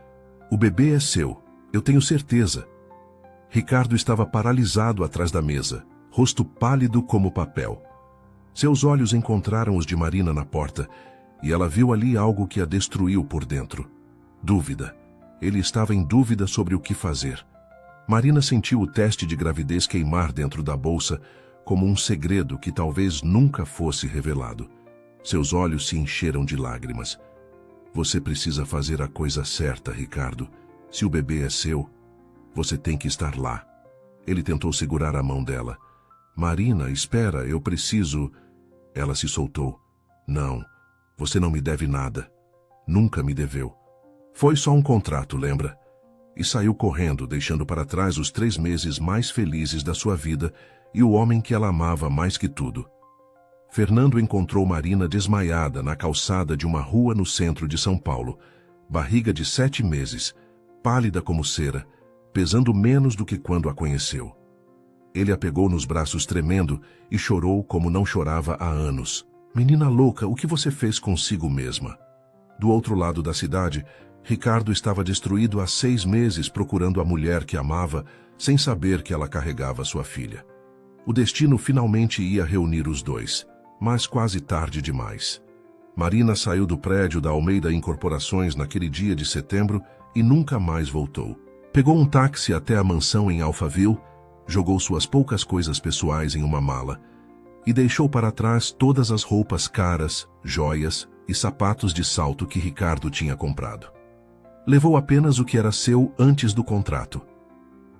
O bebê é seu, eu tenho certeza. Ricardo estava paralisado atrás da mesa, rosto pálido como papel. Seus olhos encontraram os de Marina na porta, e ela viu ali algo que a destruiu por dentro. Dúvida. Ele estava em dúvida sobre o que fazer. Marina sentiu o teste de gravidez queimar dentro da bolsa, como um segredo que talvez nunca fosse revelado. Seus olhos se encheram de lágrimas. Você precisa fazer a coisa certa, Ricardo. Se o bebê é seu, você tem que estar lá. Ele tentou segurar a mão dela. Marina, espera, eu preciso... Ela se soltou. Não, você não me deve nada. Nunca me deveu. Foi só um contrato, lembra? E saiu correndo, deixando para trás os 3 meses mais felizes da sua vida e o homem que ela amava mais que tudo. Fernando encontrou Marina desmaiada na calçada de uma rua no centro de São Paulo, barriga de 7 meses, pálida como cera, pesando menos do que quando a conheceu. Ele a pegou nos braços tremendo e chorou como não chorava há anos. Menina louca, o que você fez consigo mesma? Do outro lado da cidade, Ricardo estava destruído há 6 meses procurando a mulher que amava, sem saber que ela carregava sua filha. O destino finalmente ia reunir os dois, mas quase tarde demais. Marina saiu do prédio da Almeida Incorporações naquele dia de setembro e nunca mais voltou. Pegou um táxi até a mansão em Alphaville, jogou suas poucas coisas pessoais em uma mala e deixou para trás todas as roupas caras, joias e sapatos de salto que Ricardo tinha comprado. Levou apenas o que era seu antes do contrato.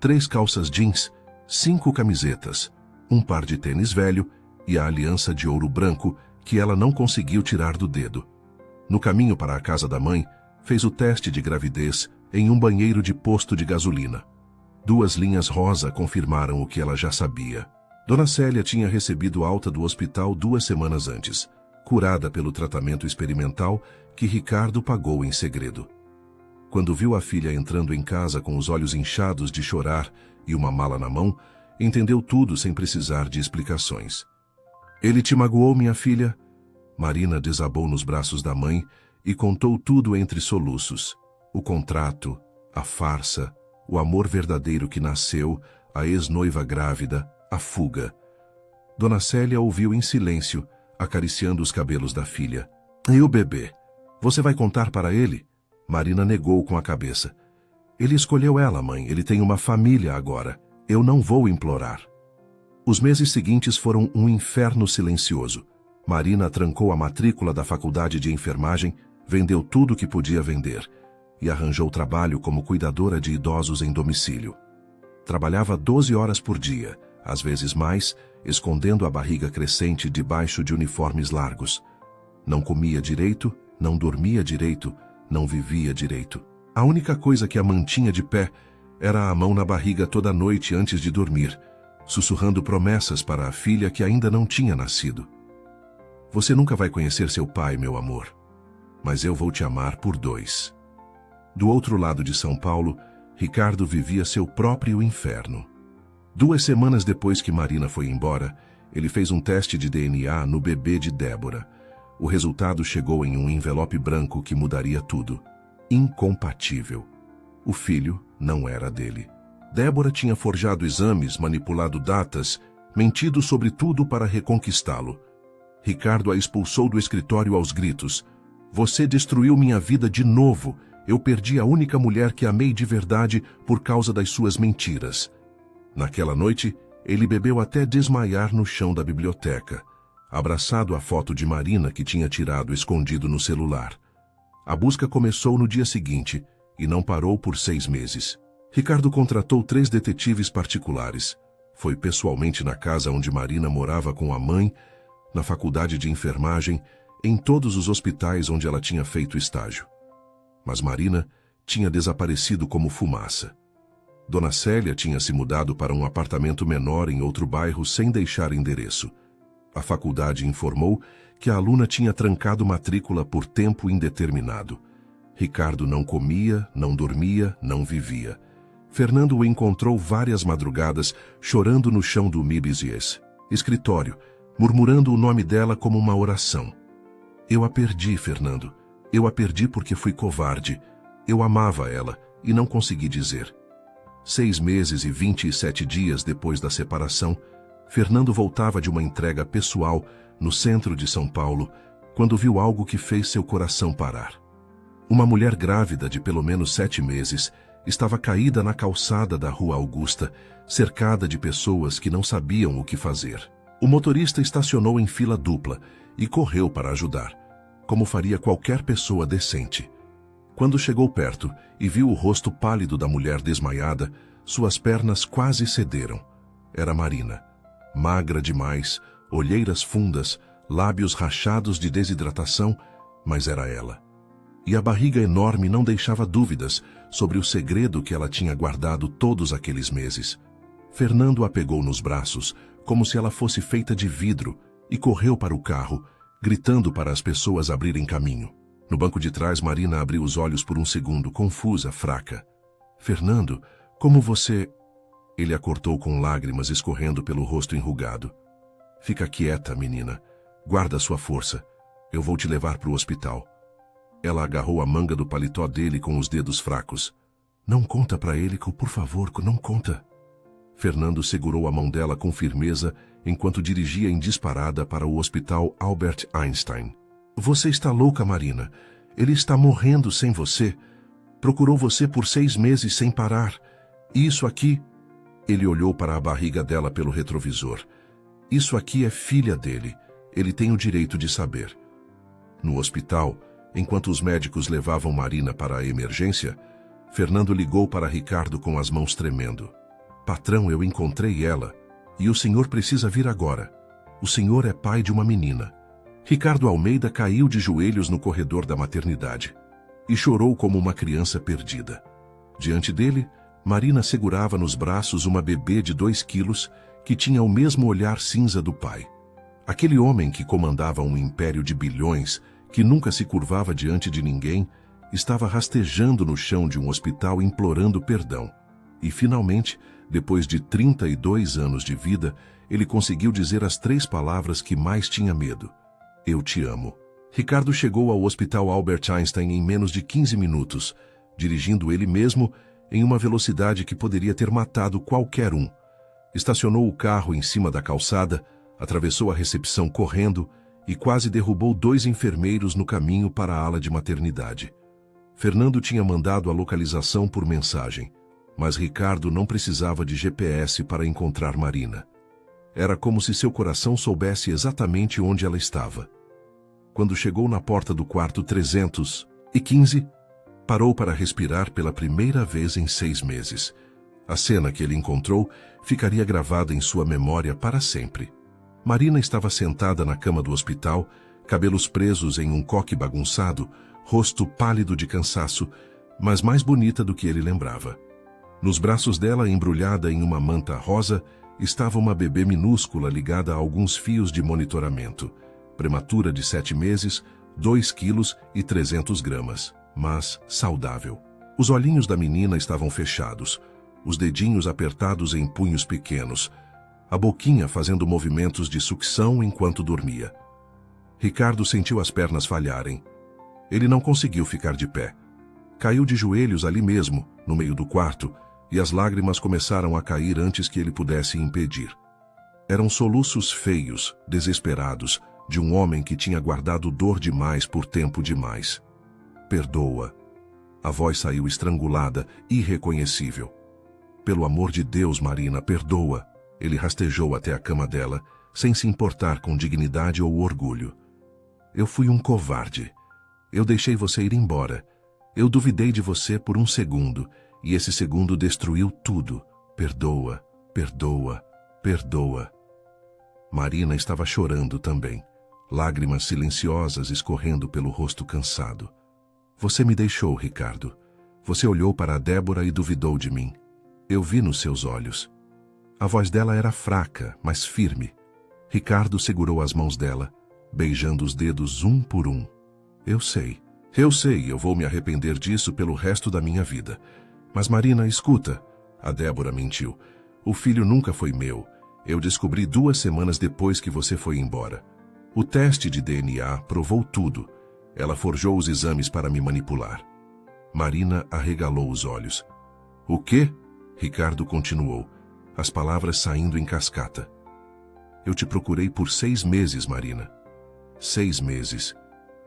3 calças jeans, 5 camisetas, um par de tênis velho e a aliança de ouro branco que ela não conseguiu tirar do dedo. No caminho para a casa da mãe, fez o teste de gravidez em um banheiro de posto de gasolina. 2 linhas rosa confirmaram o que ela já sabia. Dona Célia tinha recebido alta do hospital 2 semanas antes, curada pelo tratamento experimental que Ricardo pagou em segredo. Quando viu a filha entrando em casa com os olhos inchados de chorar e uma mala na mão, entendeu tudo sem precisar de explicações. Ele te magoou, minha filha? Marina desabou nos braços da mãe e contou tudo entre soluços. O contrato, a farsa, o amor verdadeiro que nasceu, a ex-noiva grávida, a fuga. Dona Célia ouviu em silêncio, acariciando os cabelos da filha. E o bebê? Você vai contar para ele? Marina negou com a cabeça. Ele escolheu ela, mãe. Ele tem uma família agora. Eu não vou implorar. Os meses seguintes foram um inferno silencioso. Marina trancou a matrícula da faculdade de enfermagem, vendeu tudo o que podia vender e arranjou trabalho como cuidadora de idosos em domicílio. Trabalhava 12 horas por dia, às vezes mais, escondendo a barriga crescente debaixo de uniformes largos. Não comia direito, não dormia direito, não vivia direito. A única coisa que a mantinha de pé era a mão na barriga toda noite antes de dormir, sussurrando promessas para a filha que ainda não tinha nascido. Você nunca vai conhecer seu pai, meu amor. Mas eu vou te amar por 2. Do outro lado de São Paulo, Ricardo vivia seu próprio inferno. 2 semanas depois que Marina foi embora, ele fez um teste de DNA no bebê de Débora. O resultado chegou em um envelope branco que mudaria tudo. Incompatível. O filho não era dele. Débora tinha forjado exames, manipulado datas, mentido sobre tudo para reconquistá-lo. Ricardo a expulsou do escritório aos gritos. Você destruiu minha vida de novo. Eu perdi a única mulher que amei de verdade por causa das suas mentiras. Naquela noite, ele bebeu até desmaiar no chão da biblioteca, abraçado à foto de Marina que tinha tirado escondido no celular. A busca começou no dia seguinte e não parou por 6 meses. Ricardo contratou 3 detetives particulares. Foi pessoalmente na casa onde Marina morava com a mãe, na faculdade de enfermagem, em todos os hospitais onde ela tinha feito estágio. Mas Marina tinha desaparecido como fumaça. Dona Célia tinha se mudado para um apartamento menor em outro bairro sem deixar endereço. A faculdade informou que a aluna tinha trancado matrícula por tempo indeterminado. Ricardo não comia, não dormia, não vivia. Fernando o encontrou várias madrugadas chorando no chão do Mibisies escritório, murmurando o nome dela como uma oração. Eu a perdi, Fernando. Eu a perdi porque fui covarde. Eu amava ela e não consegui dizer. 6 meses e 27 dias depois da separação, Fernando voltava de uma entrega pessoal no centro de São Paulo, quando viu algo que fez seu coração parar. Uma mulher grávida de pelo menos 7 meses estava caída na calçada da Rua Augusta, cercada de pessoas que não sabiam o que fazer. O motorista estacionou em fila dupla e correu para ajudar, como faria qualquer pessoa decente. Quando chegou perto e viu o rosto pálido da mulher desmaiada, suas pernas quase cederam. Era Marina. Magra demais, olheiras fundas, lábios rachados de desidratação, mas era ela. E a barriga enorme não deixava dúvidas sobre o segredo que ela tinha guardado todos aqueles meses. Fernando a pegou nos braços, como se ela fosse feita de vidro, e correu para o carro, gritando para as pessoas abrirem caminho. No banco de trás, Marina abriu os olhos por um segundo, confusa, fraca. Fernando, como você... Ele a cortou com lágrimas escorrendo pelo rosto enrugado. Fica quieta, menina. Guarda sua força. Eu vou te levar para o hospital. Ela agarrou a manga do paletó dele com os dedos fracos. Não conta para ele, por favor, não conta. Fernando segurou a mão dela com firmeza enquanto dirigia em disparada para o hospital Albert Einstein. Você está louca, Marina. Ele está morrendo sem você. Procurou você por 6 meses sem parar. Isso aqui... Ele olhou para a barriga dela pelo retrovisor. Isso aqui é filha dele. Ele tem o direito de saber. No hospital, enquanto os médicos levavam Marina para a emergência, Fernando ligou para Ricardo com as mãos tremendo. Patrão, eu encontrei ela. E o senhor precisa vir agora. O senhor é pai de uma menina. Ricardo Almeida caiu de joelhos no corredor da maternidade e chorou como uma criança perdida. Diante dele, Marina segurava nos braços uma bebê de 2 quilos que tinha o mesmo olhar cinza do pai. Aquele homem que comandava um império de bilhões, que nunca se curvava diante de ninguém, estava rastejando no chão de um hospital implorando perdão. E, finalmente, depois de 32 anos de vida, ele conseguiu dizer as 3 palavras que mais tinha medo. Eu te amo. Ricardo chegou ao Hospital Albert Einstein em menos de 15 minutos, dirigindo ele mesmo em uma velocidade que poderia ter matado qualquer um. Estacionou o carro em cima da calçada, atravessou a recepção correndo e quase derrubou 2 enfermeiros no caminho para a ala de maternidade. Fernando tinha mandado a localização por mensagem, mas Ricardo não precisava de GPS para encontrar Marina. Era como se seu coração soubesse exatamente onde ela estava. Quando chegou na porta do quarto 315, parou para respirar pela primeira vez em 6 meses. A cena que ele encontrou ficaria gravada em sua memória para sempre. Marina estava sentada na cama do hospital, cabelos presos em um coque bagunçado, rosto pálido de cansaço, mas mais bonita do que ele lembrava. Nos braços dela, embrulhada em uma manta rosa, estava uma bebê minúscula ligada a alguns fios de monitoramento. prematura de 7 meses, 2 quilos e 300 gramas, mas saudável. Os olhinhos da menina estavam fechados, os dedinhos apertados em punhos pequenos, a boquinha fazendo movimentos de sucção enquanto dormia. Ricardo sentiu as pernas falharem. Ele não conseguiu ficar de pé. Caiu de joelhos ali mesmo, no meio do quarto, e as lágrimas começaram a cair antes que ele pudesse impedir. Eram soluços feios, desesperados, de um homem que tinha guardado dor demais por tempo demais. Perdoa. A voz saiu estrangulada, irreconhecível. Pelo amor de Deus, Marina, perdoa. Ele rastejou até a cama dela, sem se importar com dignidade ou orgulho. Eu fui um covarde. Eu deixei você ir embora. Eu duvidei de você por um segundo, e esse segundo destruiu tudo. Perdoa, perdoa, perdoa. Marina estava chorando também, lágrimas silenciosas escorrendo pelo rosto cansado. Você me deixou, Ricardo. Você olhou para a Débora e duvidou de mim. Eu vi nos seus olhos. A voz dela era fraca, mas firme. Ricardo segurou as mãos dela, beijando os dedos um por um. Eu sei, eu vou me arrepender disso pelo resto da minha vida. Mas Marina, escuta. A Débora mentiu. O filho nunca foi meu. Eu descobri 2 semanas depois que você foi embora. O teste de DNA provou tudo. Ela forjou os exames para me manipular. Marina arregalou os olhos. O quê? Ricardo continuou, as palavras saindo em cascata. Eu te procurei por 6 meses, Marina. 6 meses.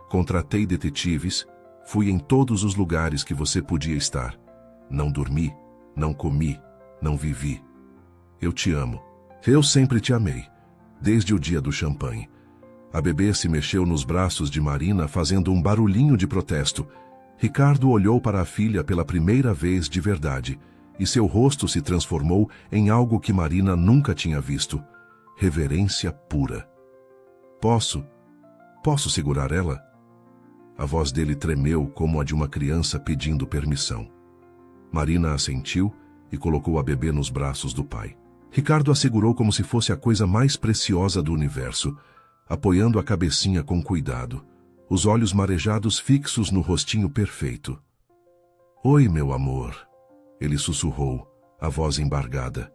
Contratei detetives, fui em todos os lugares que você podia estar. Não dormi, não comi, não vivi. Eu te amo. Eu sempre te amei, desde o dia do champanhe. A bebê se mexeu nos braços de Marina fazendo um barulhinho de protesto. Ricardo olhou para a filha pela primeira vez de verdade, e seu rosto se transformou em algo que Marina nunca tinha visto. Reverência pura. Posso segurar ela? A voz dele tremeu como a de uma criança pedindo permissão. Marina assentiu e colocou a bebê nos braços do pai. Ricardo a segurou como se fosse a coisa mais preciosa do universo, apoiando a cabecinha com cuidado, os olhos marejados fixos no rostinho perfeito. Oi, meu amor, ele sussurrou, a voz embargada.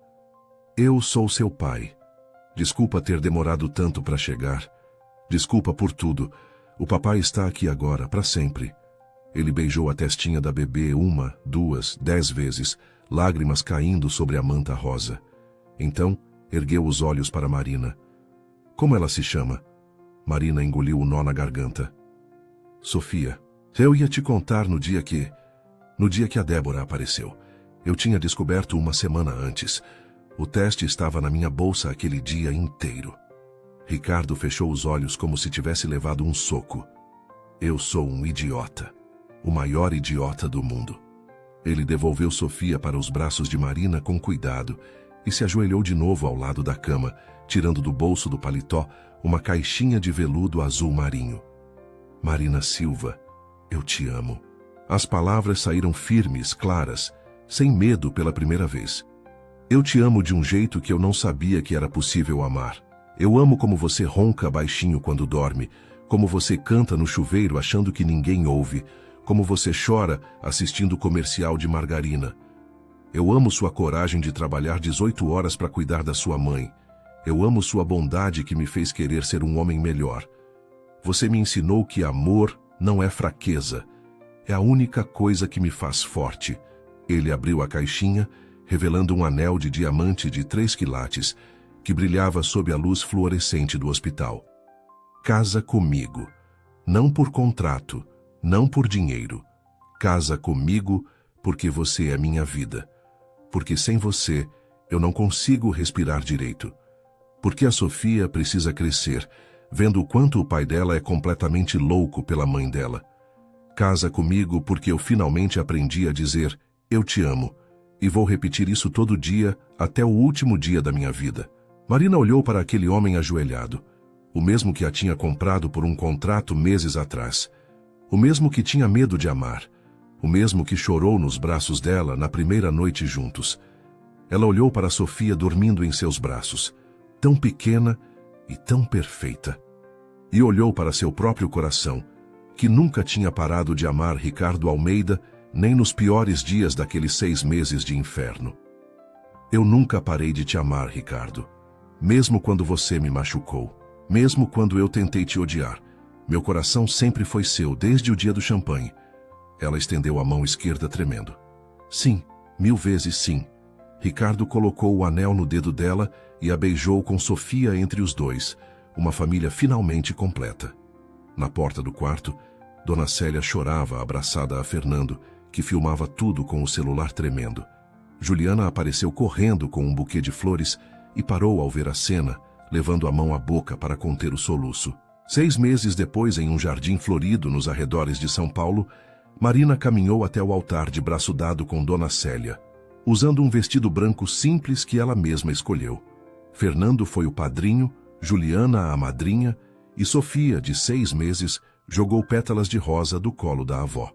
Eu sou seu pai. Desculpa ter demorado tanto para chegar. Desculpa por tudo. O papai está aqui agora, para sempre. Ele beijou a testinha da bebê 1, 2, 10 vezes, lágrimas caindo sobre a manta rosa. Então, ergueu os olhos para Marina. Como ela se chama? Marina engoliu o nó na garganta. Sofia. Eu ia te contar no dia que a Débora apareceu. Eu tinha descoberto 1 semana antes. O teste estava na minha bolsa aquele dia inteiro. Ricardo fechou os olhos como se tivesse levado um soco. Eu sou um idiota. O maior idiota do mundo. Ele devolveu Sofia para os braços de Marina com cuidado e se ajoelhou de novo ao lado da cama, tirando do bolso do paletó uma caixinha de veludo azul marinho. Marina Silva, eu te amo. As palavras saíram firmes, claras, sem medo pela primeira vez. Eu te amo de um jeito que eu não sabia que era possível amar. Eu amo como você ronca baixinho quando dorme, como você canta no chuveiro achando que ninguém ouve, como você chora assistindo comercial de margarina. Eu amo sua coragem de trabalhar 18 horas para cuidar da sua mãe. Eu amo sua bondade que me fez querer ser um homem melhor. Você me ensinou que amor não é fraqueza. É a única coisa que me faz forte. Ele abriu a caixinha, revelando um anel de diamante de 3 quilates, que brilhava sob a luz fluorescente do hospital. Casa comigo. Não por contrato, não por dinheiro. Casa comigo porque você é minha vida. Porque sem você, eu não consigo respirar direito. Porque a Sofia precisa crescer, vendo o quanto o pai dela é completamente louco pela mãe dela. Casa comigo porque eu finalmente aprendi a dizer, eu te amo, e vou repetir isso todo dia até o último dia da minha vida. Marina olhou para aquele homem ajoelhado, o mesmo que a tinha comprado por um contrato meses atrás, o mesmo que tinha medo de amar, o mesmo que chorou nos braços dela na primeira noite juntos. Ela olhou para Sofia dormindo em seus braços, tão pequena e tão perfeita. e olhou para seu próprio coração, que nunca tinha parado de amar Ricardo Almeida, nem nos piores dias daqueles 6 meses de inferno. Eu nunca parei de te amar, Ricardo. Mesmo quando você me machucou, mesmo quando eu tentei te odiar, meu coração sempre foi seu desde o dia do champanhe. Ela estendeu a mão esquerda tremendo. Sim, 1000 vezes sim. Ricardo colocou o anel no dedo dela e a beijou com Sofia entre os dois, uma família finalmente completa. Na porta do quarto, Dona Célia chorava abraçada a Fernando, que filmava tudo com o celular tremendo. Juliana apareceu correndo com um buquê de flores e parou ao ver a cena, levando a mão à boca para conter o soluço. 6 meses depois, em um jardim florido nos arredores de São Paulo, Marina caminhou até o altar de braço dado com Dona Célia, usando um vestido branco simples que ela mesma escolheu. Fernando foi o padrinho, Juliana a madrinha e Sofia, de 6 meses, jogou pétalas de rosa do colo da avó.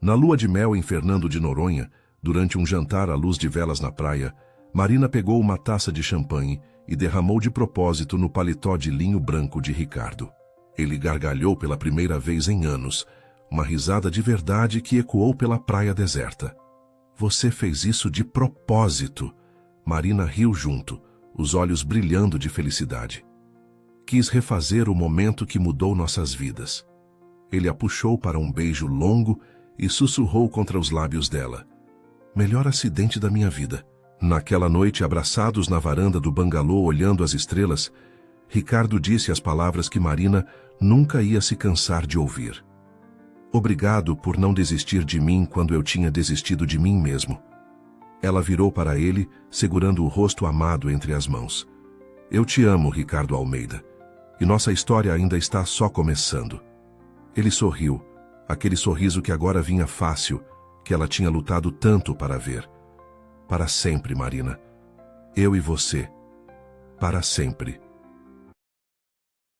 Na lua de mel em Fernando de Noronha, durante um jantar à luz de velas na praia, Marina pegou uma taça de champanhe e derramou de propósito no paletó de linho branco de Ricardo. Ele gargalhou pela primeira vez em anos, uma risada de verdade que ecoou pela praia deserta. Você fez isso de propósito. Marina riu junto, os olhos brilhando de felicidade. Quis refazer o momento que mudou nossas vidas. Ele a puxou para um beijo longo e sussurrou contra os lábios dela. Melhor acidente da minha vida. Naquela noite, abraçados na varanda do bangalô olhando as estrelas, Ricardo disse as palavras que Marina nunca ia se cansar de ouvir. Obrigado por não desistir de mim quando eu tinha desistido de mim mesmo. Ela virou para ele, segurando o rosto amado entre as mãos. Eu te amo, Ricardo Almeida, e nossa história ainda está só começando. Ele sorriu, aquele sorriso que agora vinha fácil, que ela tinha lutado tanto para ver. Para sempre, Marina. Eu e você. Para sempre.